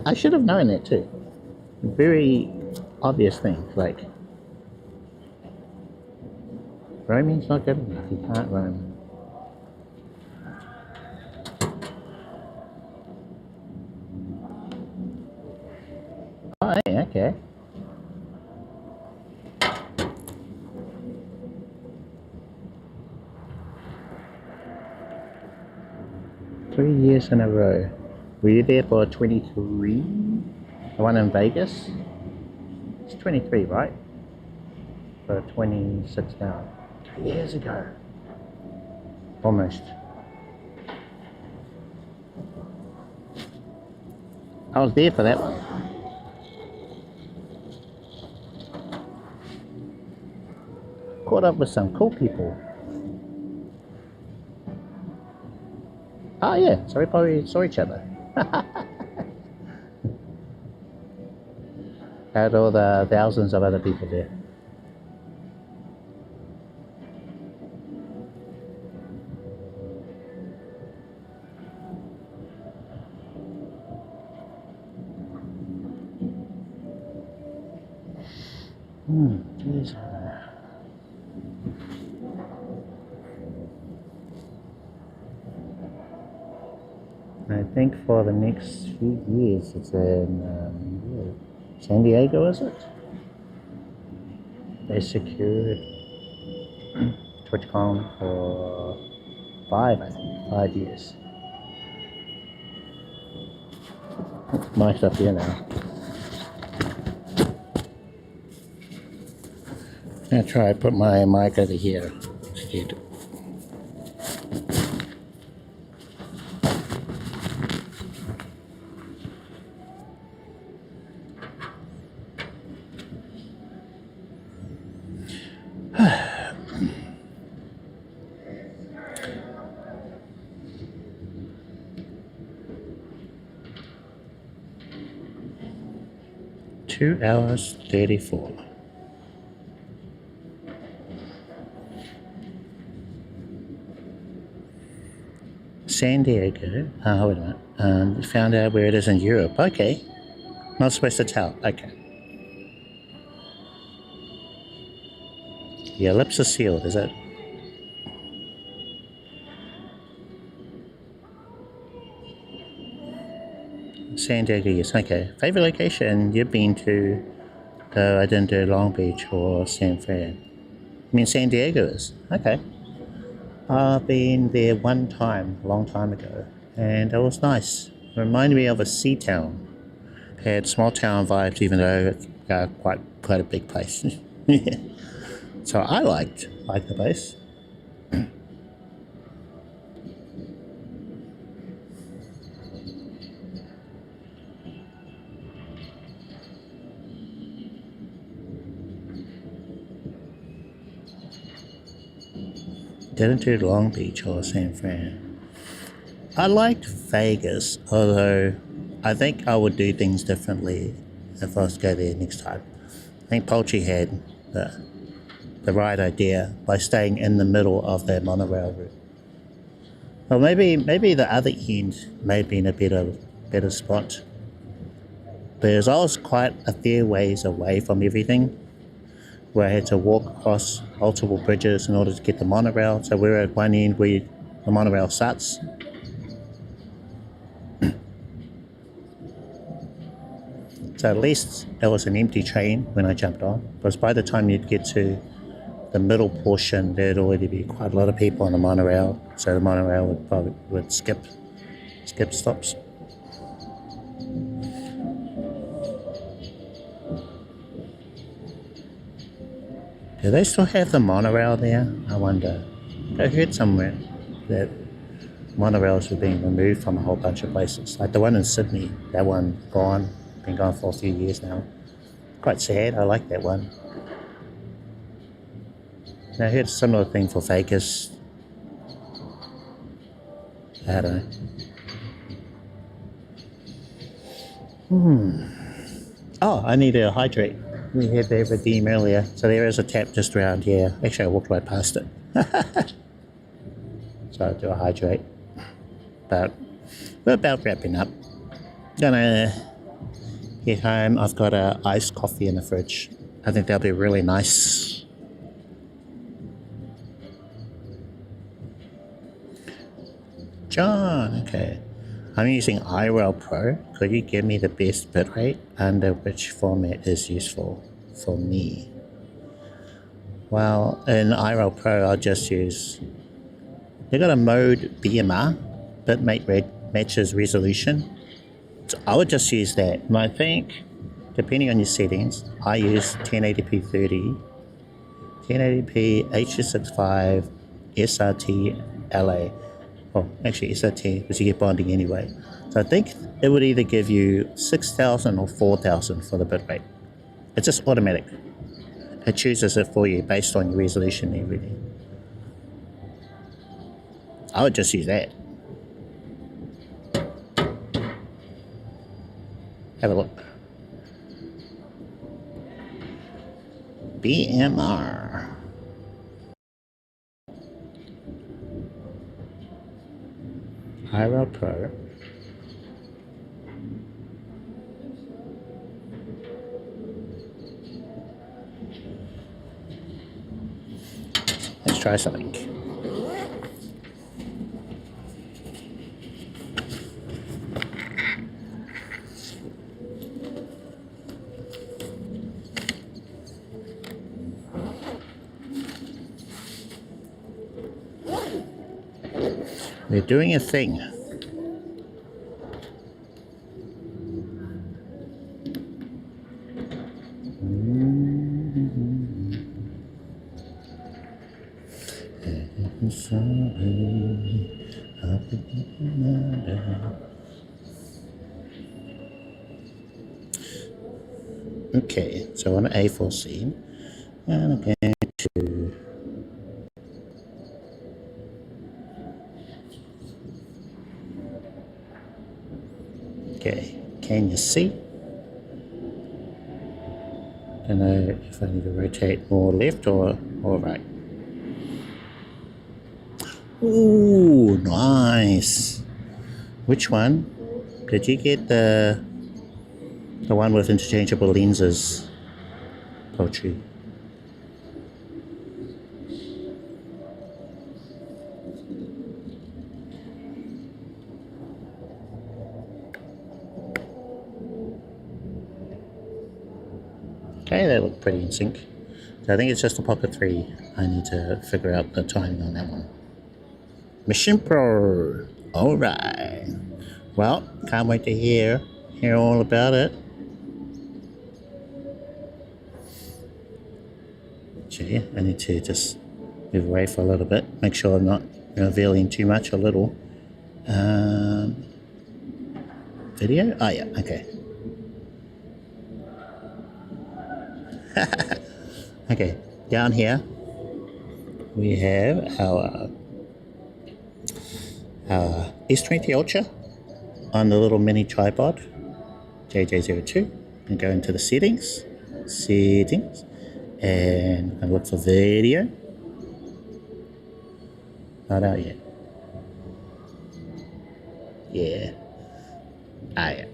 I should have known that too. Very obvious thing, like Roaming's not good enough, you can't roam. Oh, hey, okay. Three years in a row. Were you there for 23? The one in Vegas? It's 23, right? For 26 now. 3 years ago. Almost. I was there for that one. Caught up with some cool people. Oh yeah, so we probably saw each other. Had all the thousands of other people there. Geez. I think for the next few years it's in San Diego, is it? They secured TwitchCon for 5 years. My stuff here now. I'm gonna try to put my mic over here instead. Two hours 34. San Diego. Wait a minute. Found out where it is in Europe. Okay. Not supposed to tell. Okay. Your lips are sealed, is it? San Diego, yes. Okay. Favorite location you've been to? I didn't do Long Beach or San Fran. I mean, San Diego is. Okay. I've been there one time, a long time ago, and it was nice. It reminded me of a sea town. It had small town vibes, even though it's quite a big place. So I liked the place. Didn't do Long Beach or San Fran. I liked Vegas, although I think I would do things differently if I was to go there next time. I think Poultry had the right idea by staying in the middle of their monorail route. Well, maybe the other end may have been a better spot. Because I was quite a fair ways away from everything, where I had to walk across multiple bridges in order to get the monorail. So we're at one end where the monorail starts. So at least it was an empty train when I jumped on, because by the time you'd get to the middle portion, there'd already be quite a lot of people on the monorail. So the monorail would skip stops. Do they still have the monorail there? I wonder. I heard somewhere that monorails were being removed from a whole bunch of places. Like the one in Sydney, that one gone, been gone for a few years now. Quite sad, I like that one. And I heard a similar thing for Vegas. I don't know. Oh, I need to hydrate. We had the redeem earlier, so there is a tap just around here. Actually, I walked right past it. So I'll do a hydrate. But we're about wrapping up. Gonna get home. I've got a iced coffee in the fridge. I think that'll be really nice. John, okay. I'm using IRL Pro. Could you give me the best bitrate under which format is useful for me? Well, in IRL Pro, I'll just use, they got a mode BMR, bitmate matches resolution. So I would just use that. And I think, depending on your settings, I use 1080p 30, 1080p H.265, SRT, LA. Oh, actually SRT, because you get bonding anyway. So I think it would either give you 6,000 or 4,000 for the bitrate. It's just automatic. It chooses it for you based on your resolution and everything. I would just use that. Have a look. BMR. IRL Pro. Let's try something. We're doing a thing. Okay, so on A4 scene, and I'm going to okay, can you see? Don't know if I need to rotate more left or right. Ooh, nice. Which one? Did you get the one with interchangeable lenses? Poetry. Okay, they look pretty in sync. So I think it's just a Pocket 3. I need to figure out the timing on that one. Mission Pro. Alright. Well, can't wait to hear all about it. Okay, I need to just move away for a little bit. Make sure I'm not revealing too much or little. Video? Oh yeah, okay. Okay, down here we have our S23 Ultra on the little mini tripod, JJ02, and go into the settings, and I look for video. Not out yet. Yeah. Ah, yeah.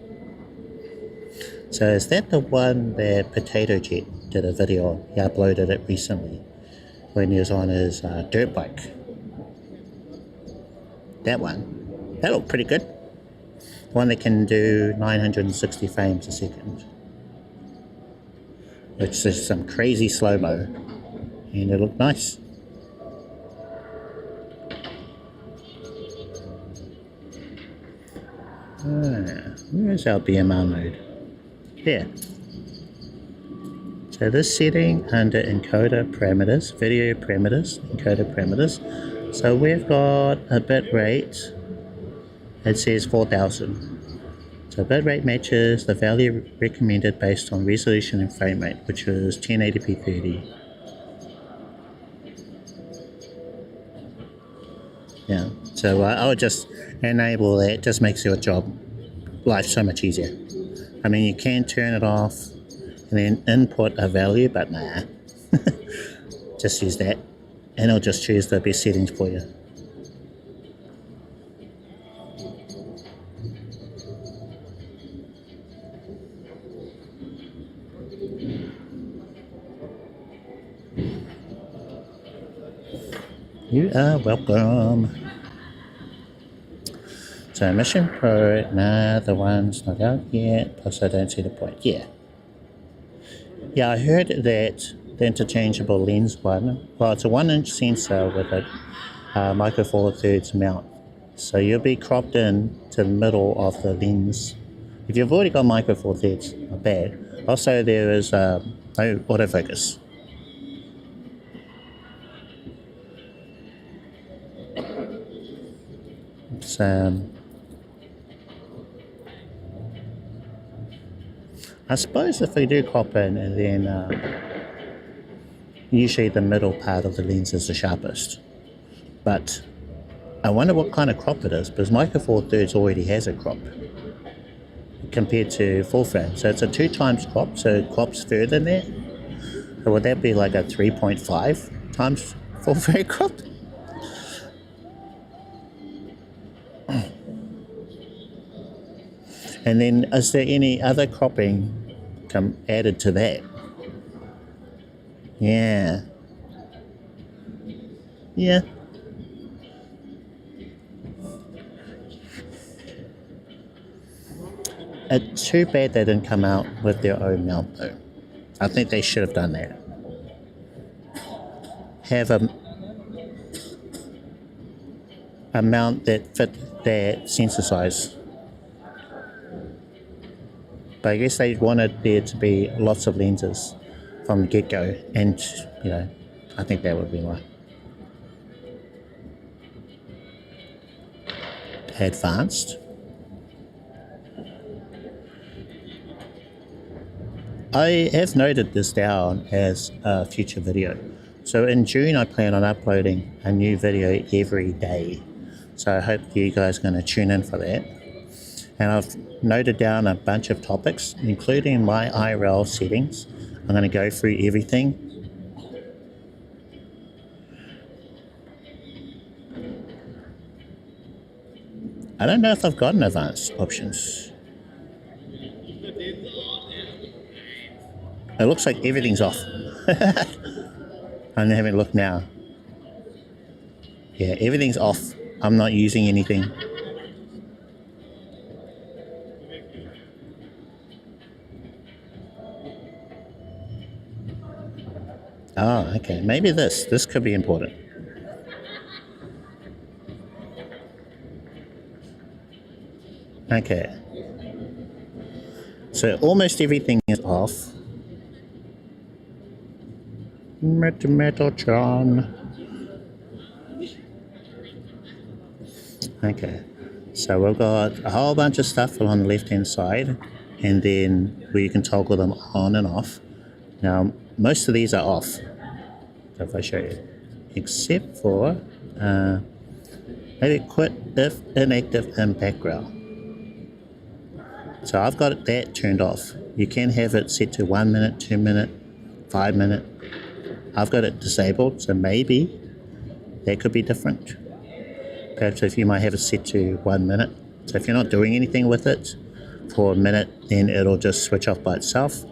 So is that the one that Potato Jet did a video on? He uploaded it recently when he was on his dirt bike. That one. That looked pretty good. One that can do 960 frames a second. Which is some crazy slow-mo. And it looked nice. Where's our BMR mode? There. So this setting under encoder parameters, video parameters, encoder parameters. So we've got a bit rate, it says 4,000. So bit rate matches the value recommended based on resolution and frame rate, which is 1080p 30. Yeah, so I would just enable that, just makes your life so much easier. I mean, you can turn it off and then input a value, but nah. Just use that and it'll just choose the best settings for you. You are welcome. So Mission Pro, nah, the one's not out yet, plus I don't see the point. Yeah. Yeah, I heard that the interchangeable lens one, well, it's a 1-inch sensor with a micro four thirds mount. So you'll be cropped in to the middle of the lens. If you've already got micro four thirds, not bad. Also, there is no autofocus. So, I suppose if we do crop in, and then usually the middle part of the lens is the sharpest. But I wonder what kind of crop it is, because micro four thirds already has a crop compared to full frame. So it's a 2 times crop, so it crops further than that. So would that be like a 3.5 times full frame crop? And then is there any other cropping added to that? Yeah. Yeah. It's too bad they didn't come out with their own mount though. I think they should have done that. Have a mount that fit their sensor size. But I guess they wanted there to be lots of lenses from the get-go, and you know, I think that would be why. Advanced. I have noted this down as a future video. So in June I plan on uploading a new video every day. So I hope you guys are going to tune in for that. And I've noted down a bunch of topics, including my IRL settings. I'm going to go through everything. I don't know if I've got an advanced options. It looks like everything's off. I'm having a look now. Yeah, everything's off. I'm not using anything. Oh, okay. Maybe this could be important. Okay. So almost everything is off. Metaltron. Okay. So we've got a whole bunch of stuff on the left hand side, and then where you can toggle them on and off. Now most of these are off. So if I show you, except for maybe quit if inactive in background. So I've got that turned off. You can have it set to 1 minute, 2 minute, 5 minute. I've got it disabled, so maybe that could be different. Perhaps if you might have it set to 1 minute. So if you're not doing anything with it for a minute, then it'll just switch off by itself.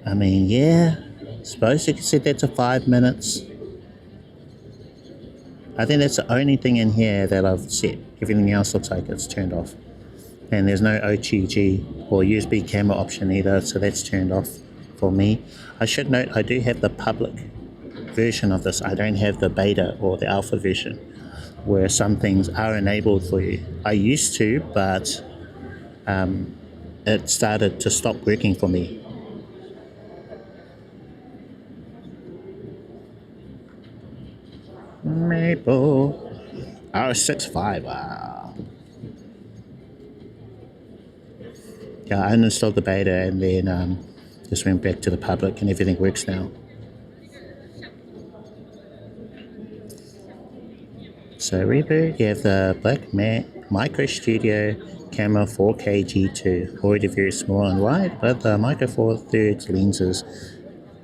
I mean, yeah, suppose you could set that to 5 minutes. I think that's the only thing in here that I've set. Everything else looks like it's turned off. And there's no OTG or USB camera option either, so that's turned off for me. I should note I do have the public version of this. I don't have the beta or the alpha version where some things are enabled for you. I used to, but it started to stop working for me. Maple R65, wow. Yeah, I uninstalled the beta and then just went back to the public and everything works now. So reboot, you have the Black Matte Micro Studio Camera 4K G2, already very small and wide, but the Micro Four Thirds lenses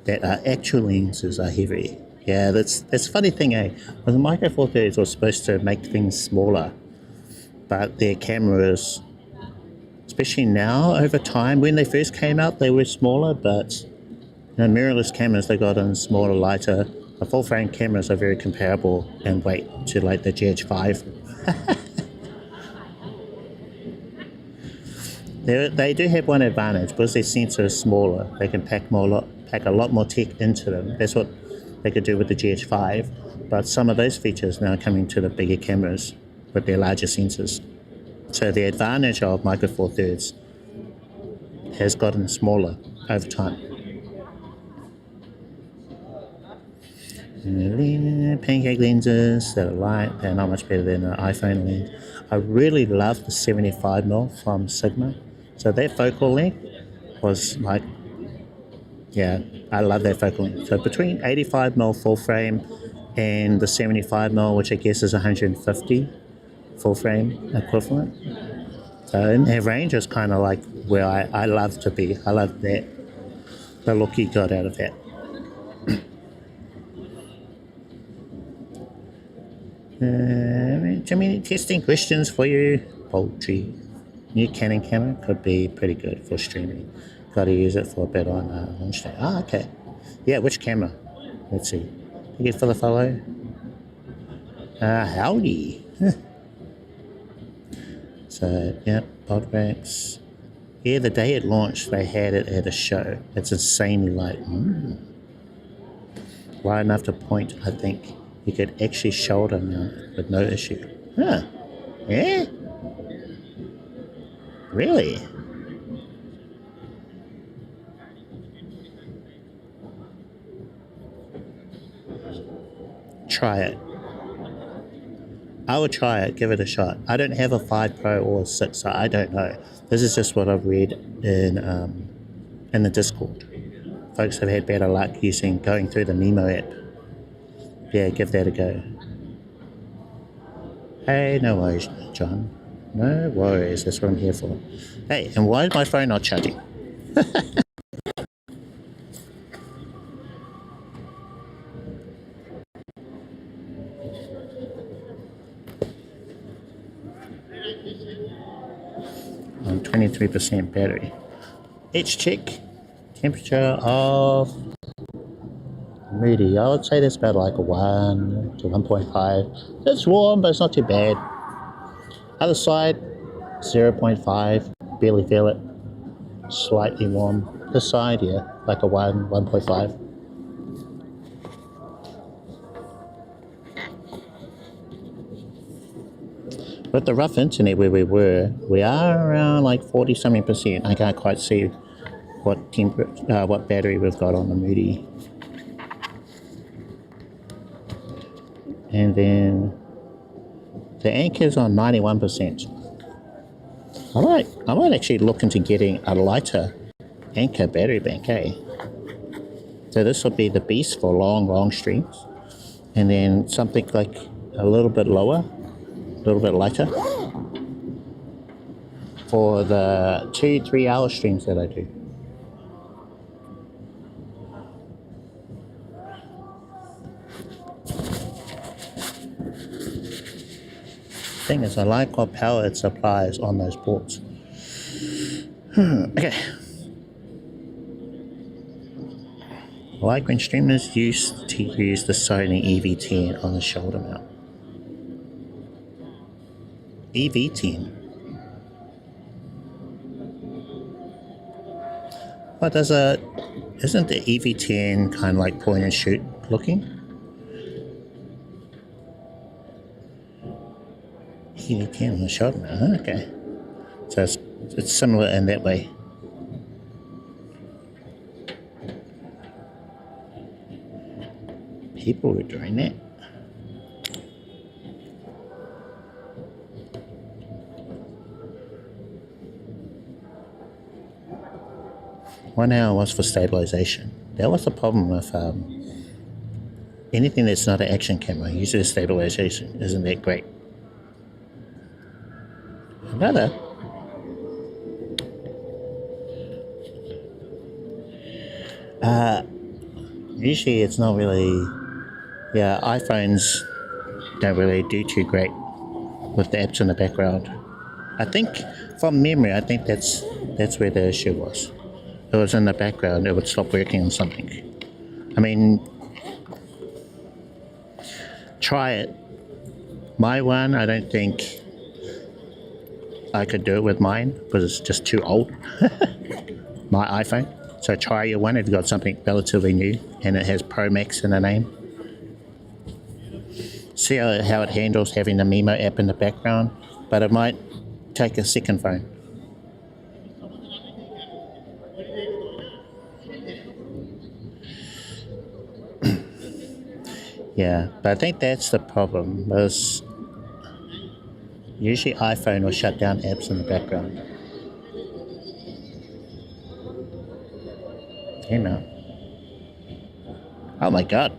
that are actual lenses are heavy. Yeah, that's a funny thing, eh? Well, the Micro Four Thirds was supposed to make things smaller, but their cameras, especially now over time, when they first came out, they were smaller, but you know, mirrorless cameras, they got in smaller, lighter. The full frame cameras are very comparable in weight to like the GH5 They do have one advantage because their sensor is smaller. They can pack a lot more tech into them. That's what they could do with the GH5. But some of those features now are coming to the bigger cameras with their larger sensors. So the advantage of Micro Four Thirds has gotten smaller over time. Pancake lenses that are light, they're not much better than an iPhone lens. I really love the 75mm from Sigma. So their focal length was like, yeah, I love that focal length. So between 85mm full frame and the 75mm, which I guess is 150 full frame equivalent. So in their range is kind of like where I love to be. I love that, the look you got out of that. Jimmy, testing questions for you. Poultry. New Canon camera could be pretty good for streaming. Got to use it for a bit on launch day. Ah, okay. Yeah, which camera? Let's see. Thank you for the follow. Howdy. So, yeah, Belabox. Yeah, the day it launched, they had it at a show. It's insanely light. Wide enough to point, I think. You could actually shoulder mount it with no issue. Huh. Yeah? Really? Try it. I would try it, give it a shot. I don't have a 5 Pro or a 6, so I don't know. This is just what I've read in the Discord. Folks have had better luck going through the Memo app. Yeah, give that a go. Hey, no worries, John. No worries, that's what I'm here for. Hey, and why is my phone not charging? On 23% battery. Let's check temperature of Mudi. I would say that's about like a 1 to 1.5. It's warm, but it's not too bad. Other side, 0.5. Barely feel it. Slightly warm. This side, yeah, like a 1, 1.5. With the rough internet where we are around like 40-something%. I can't quite see what battery we've got on the Mudi. And then the Anker's on 91%. I might actually look into getting a lighter Anker battery bank, eh? So this will be the beast for long streams. And then something like a little bit lower, a little bit lighter for the 2-3 hour streams that I do. Thing is, I like what power it supplies on those ports. Okay. I like when streamers used to use the Sony EV10 on the shoulder mount. EV10? What does isn't the EV10 kind of like point and shoot looking? EV10 on the shoulder mount, okay. So it's similar in that way. People were doing that. One hour was for stabilization. That was the problem with anything that's not an action camera. Usually the stabilization isn't that great. Another. Usually it's not really, yeah, iPhones don't really do too great with the apps in the background. I think from memory, I think that's where the issue was. It was in the background, it would stop working on something. I mean, try it. My one, I don't think I could do it with mine because it's just too old. My iPhone. So try your one if you've got something relatively new and it has Pro Max in the name. See how it handles having the Memo app in the background, but it might take a second phone. Yeah, but I think that's the problem, was usually iPhone will shut down apps in the background. You know. Oh my god.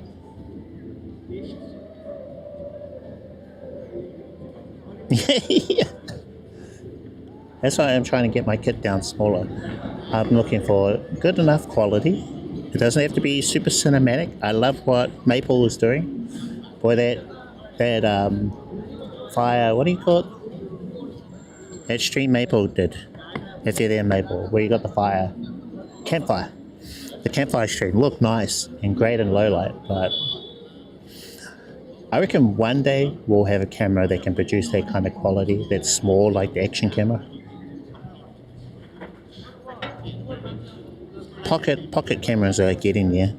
Yeah. That's why I'm trying to get my kit down smaller. I'm looking for good enough quality. It doesn't have to be super cinematic. I love what Maple is doing. Boy, that fire, what do you call it? That stream Maple did. If you're there, Maple, where you got the fire. Campfire. The campfire stream looked nice and great in low light, but I reckon one day we'll have a camera that can produce that kind of quality that's small like the Action camera. Pocket cameras are getting there.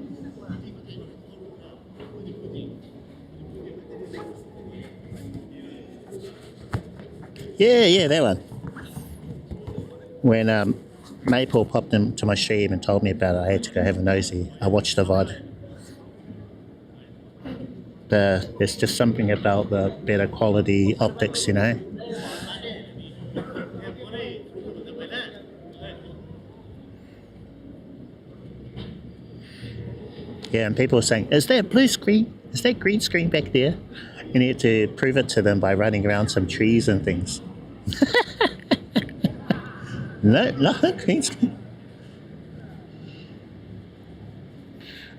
Yeah, that one. When Maple popped into my stream and told me about it, I had to go have a nosy. I watched the VOD. There's just something about the better quality optics, you know. Yeah, and people are saying, is that blue screen? Is that green screen back there? You need to prove it to them by running around some trees and things. No, green screen.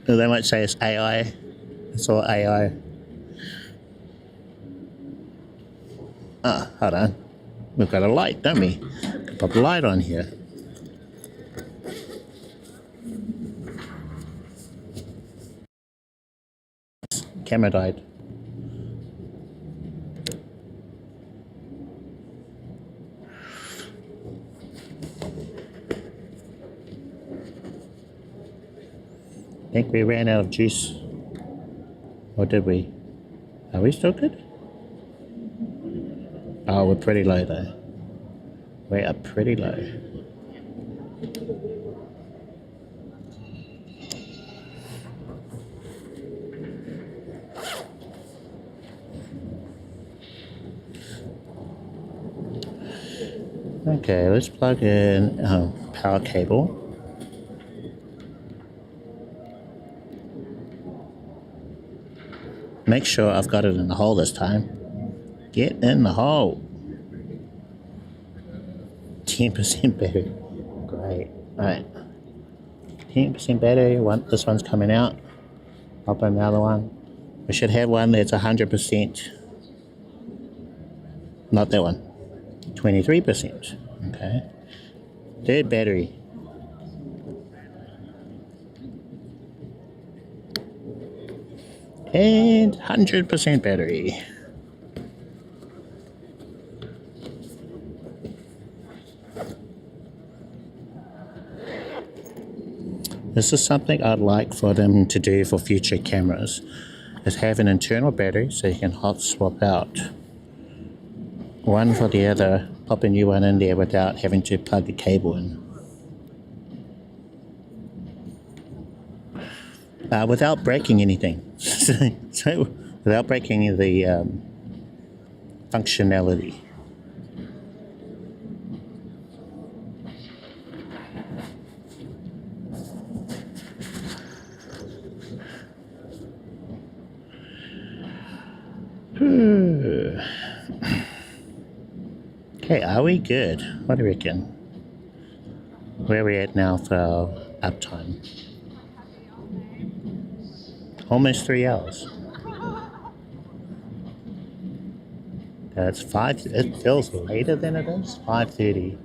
Or they might say it's AI. It's all AI. Ah, hold on. We've got a light, don't we? Can pop a light on here. Camera died. I think we ran out of juice. Or did we? Are we still good? Oh, we're pretty low though. We are pretty low. Okay, let's plug in power cable. Make sure I've got it in the hole this time. Get in the hole. 10% battery. Great. Alright. 10% battery. This one's coming out. Pop in the other one. We should have one that's 100%. Not that one. 23%. Okay. Third battery. And 100% battery. This is something I'd like for them to do for future cameras, is have an internal battery so you can hot swap out one for the other, pop a new one in there without having to plug the cable in. Without breaking anything. So without breaking any of the functionality. Okay, are we good? What do you reckon? Where are we at now for our uptime? Almost 3 hours. It's 5. It feels later than it is. 5:30.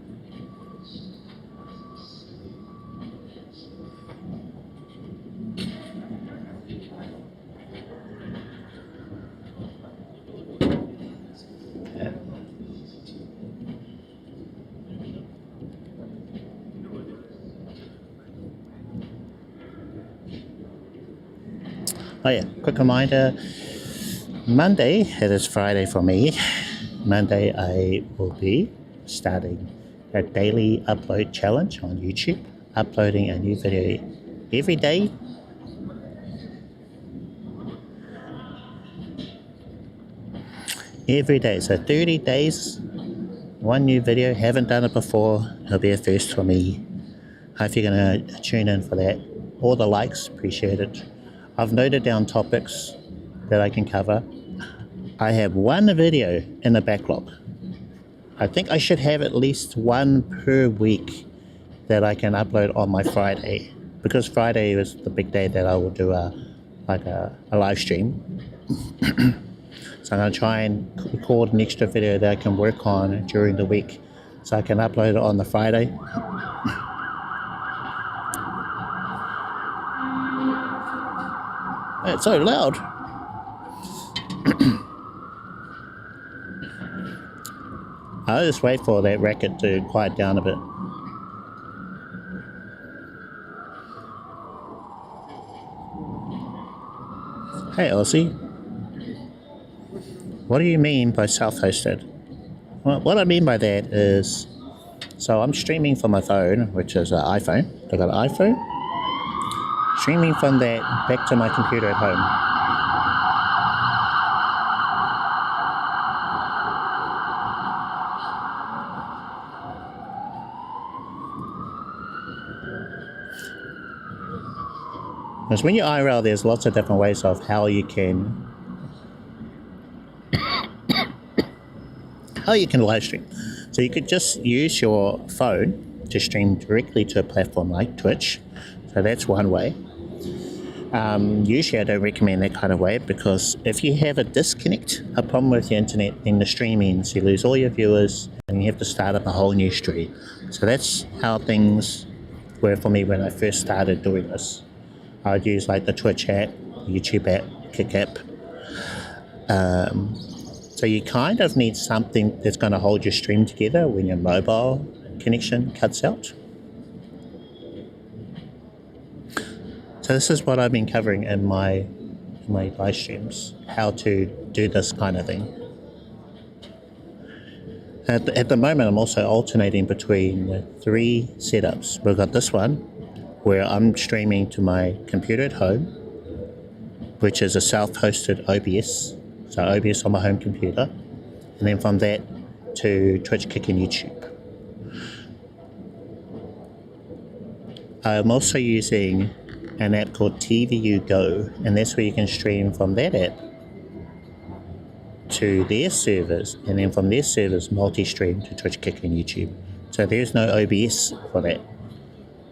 Oh yeah, quick reminder, Monday, it is Friday for me. Monday I will be starting a daily upload challenge on YouTube, uploading a new video every day. Every day, so 30 days, one new video. Haven't done it before, it'll be a first for me. Hope you're going to tune in for that. All the likes, appreciate it. I've noted down topics that I can cover. I have one video in the backlog. I think I should have at least one per week that I can upload on my Friday, because Friday is the big day that I will do a live stream. So I'm going to try and record an extra video that I can work on during the week, so I can upload it on the Friday. It's so loud. I'll just wait for that racket to quiet down a bit. Hey Aussie, what do you mean by self-hosted? Well, what I mean by that is, so I'm streaming from my phone, which is an iPhone. I got an iPhone. Streaming from that back to my computer at home. Because when you IRL, there's lots of different ways of how you can live stream. So you could just use your phone to stream directly to a platform like Twitch. So that's one way. Usually I don't recommend that kind of way, because if you have a disconnect, a problem with your internet, then the stream ends. You lose all your viewers and you have to start up a whole new stream. So that's how things were for me when I first started doing this. I'd use like the Twitch app, YouTube app, Kick app. So you kind of need something that's going to hold your stream together when your mobile connection cuts out. So this is what I've been covering in my live streams, how to do this kind of thing. At the moment, I'm also alternating between 3 setups. We've got this one, where I'm streaming to my computer at home, which is a self-hosted OBS, so OBS on my home computer, and then from that to Twitch, Kick, and YouTube. I'm also using an app called TVU Go, and that's where you can stream from that app to their servers, and then from their servers multi-stream to Twitch, Kick, and YouTube. So there's no OBS for that.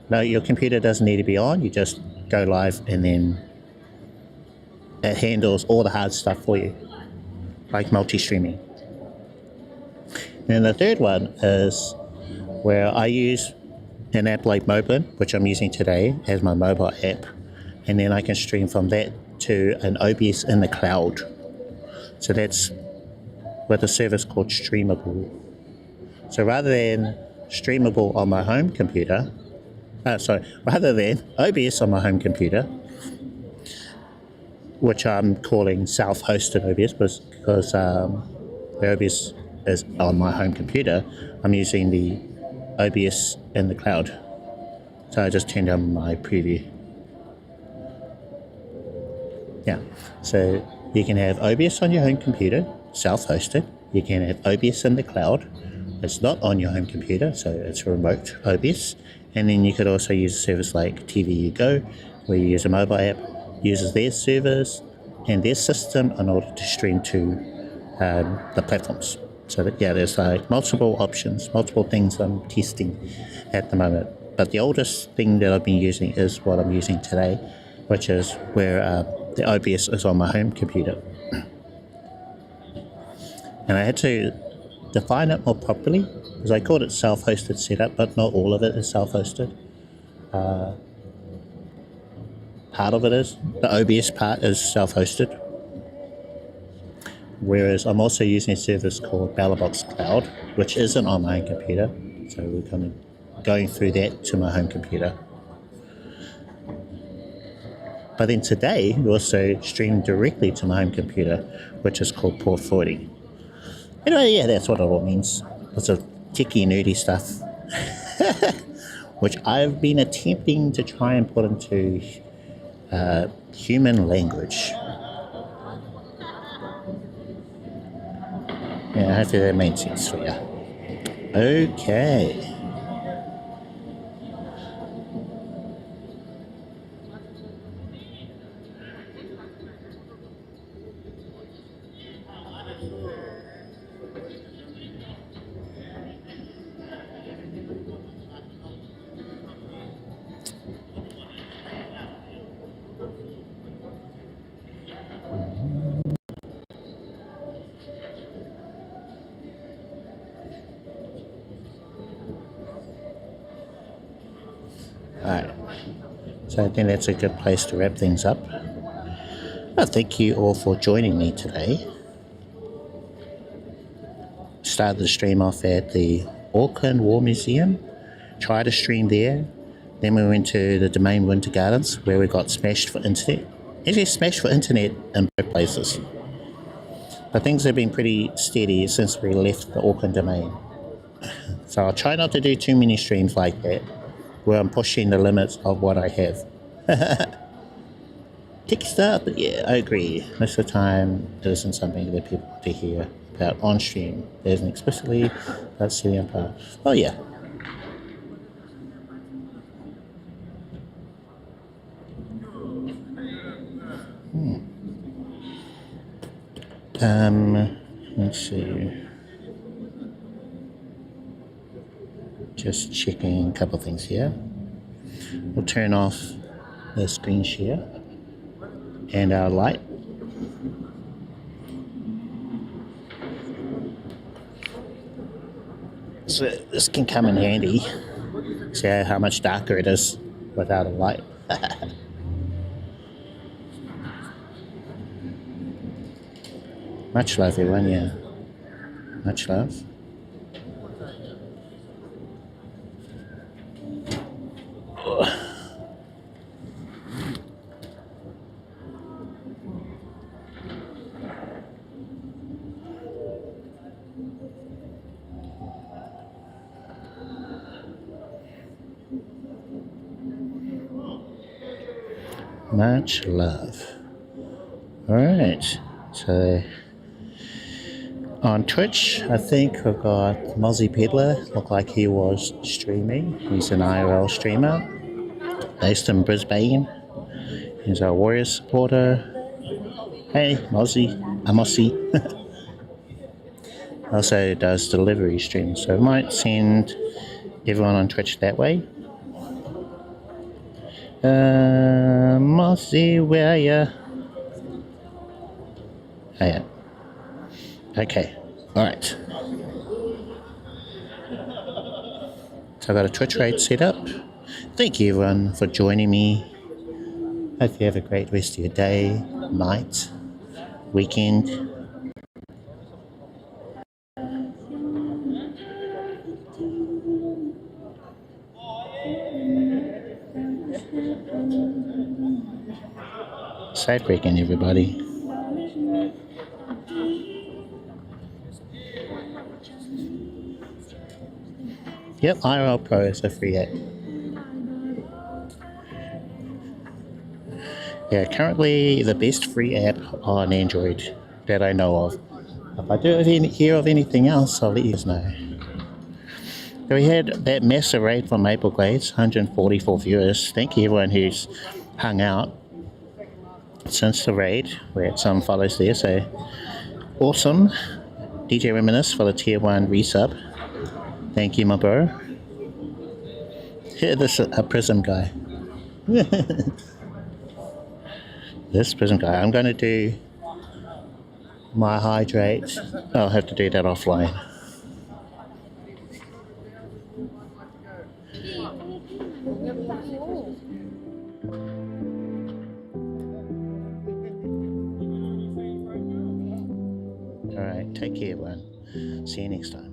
No, your computer doesn't need to be on, you just go live and then it handles all the hard stuff for you, like multi-streaming. And the third one is where I use an app like Moblin, which I'm using today as my mobile app, and then I can stream from that to an OBS in the cloud. So that's with a service called Streamable. So rather than Streamable on my home computer, rather than OBS on my home computer, which I'm calling self-hosted OBS because the OBS is on my home computer, I'm using the OBS in the cloud. So I just turned on my preview. Yeah, so you can have OBS on your home computer, self-hosted. You can have OBS in the cloud. It's not on your home computer, so it's remote OBS. And then you could also use a service like TVU Go, where you use a mobile app, uses their servers and their system in order to stream to the platforms. So that, yeah, there's like multiple options, multiple things I'm testing at the moment. But the oldest thing that I've been using is what I'm using today, which is where the OBS is on my home computer. And I had to define it more properly, because I called it self-hosted setup, but not all of it is self-hosted. Part of it is. The OBS part is self-hosted. Whereas I'm also using a service called Belabox Cloud, which isn't on my home computer. So we're kind of going through that to my home computer. But then today, we also stream directly to my home computer, which is called Port 40. Anyway, yeah, that's what it all means. Lots of techie, nerdy stuff, which I've been attempting to try and put into human language. Yeah, hopefully that made sense for you. Okay. Alright, so I think that's a good place to wrap things up. Well, thank you all for joining me today. Started the stream off at the Auckland Museum, tried to stream there, then we went to the Domain Wintergardens where we got smashed for internet. Actually smashed for internet in both places. But things have been pretty steady since we left the Auckland Domain. So I'll try not to do too many streams like that, where I'm pushing the limits of what I have. Tech stuff, but yeah, I agree. Most of the time, it isn't something that people want to hear about on stream. There isn't explicitly about setting up a... Oh yeah. Let's see. Just checking a couple things here. We'll turn off the screen share and our light. So this can come in handy. See how much darker it is without a light. Much love, everyone, yeah. Much love. Much love. Alright, so on Twitch, I think we've got Mozzie Peddler, looked like he was streaming. He's an IRL streamer, based in Brisbane. He's our Warriors supporter. Hey, Mozzie, Amossi. Also does delivery streams, so I might send everyone on Twitch that way. Mozzie, where are ya? Oh, yeah. Okay, alright. So I've got a Twitch raid set up. Thank you everyone for joining me. Hope you have a great rest of your day, night, weekend. Safe weekend, everybody. Yep, IRL Pro is a free app. Yeah, currently the best free app on Android that I know of. If I do hear of anything else, I'll let you guys know. So we had that massive raid from Maple Glades, 144 viewers. Thank you everyone who's hung out since the raid. We had some follows there, so awesome. DJ Reminisce for the tier 1 resub. Thank you, my bro. Yeah, this is a Prism guy. This Prism guy. I'm going to do my hydrate. I'll have to do that offline. Alright, take care everyone. See you next time.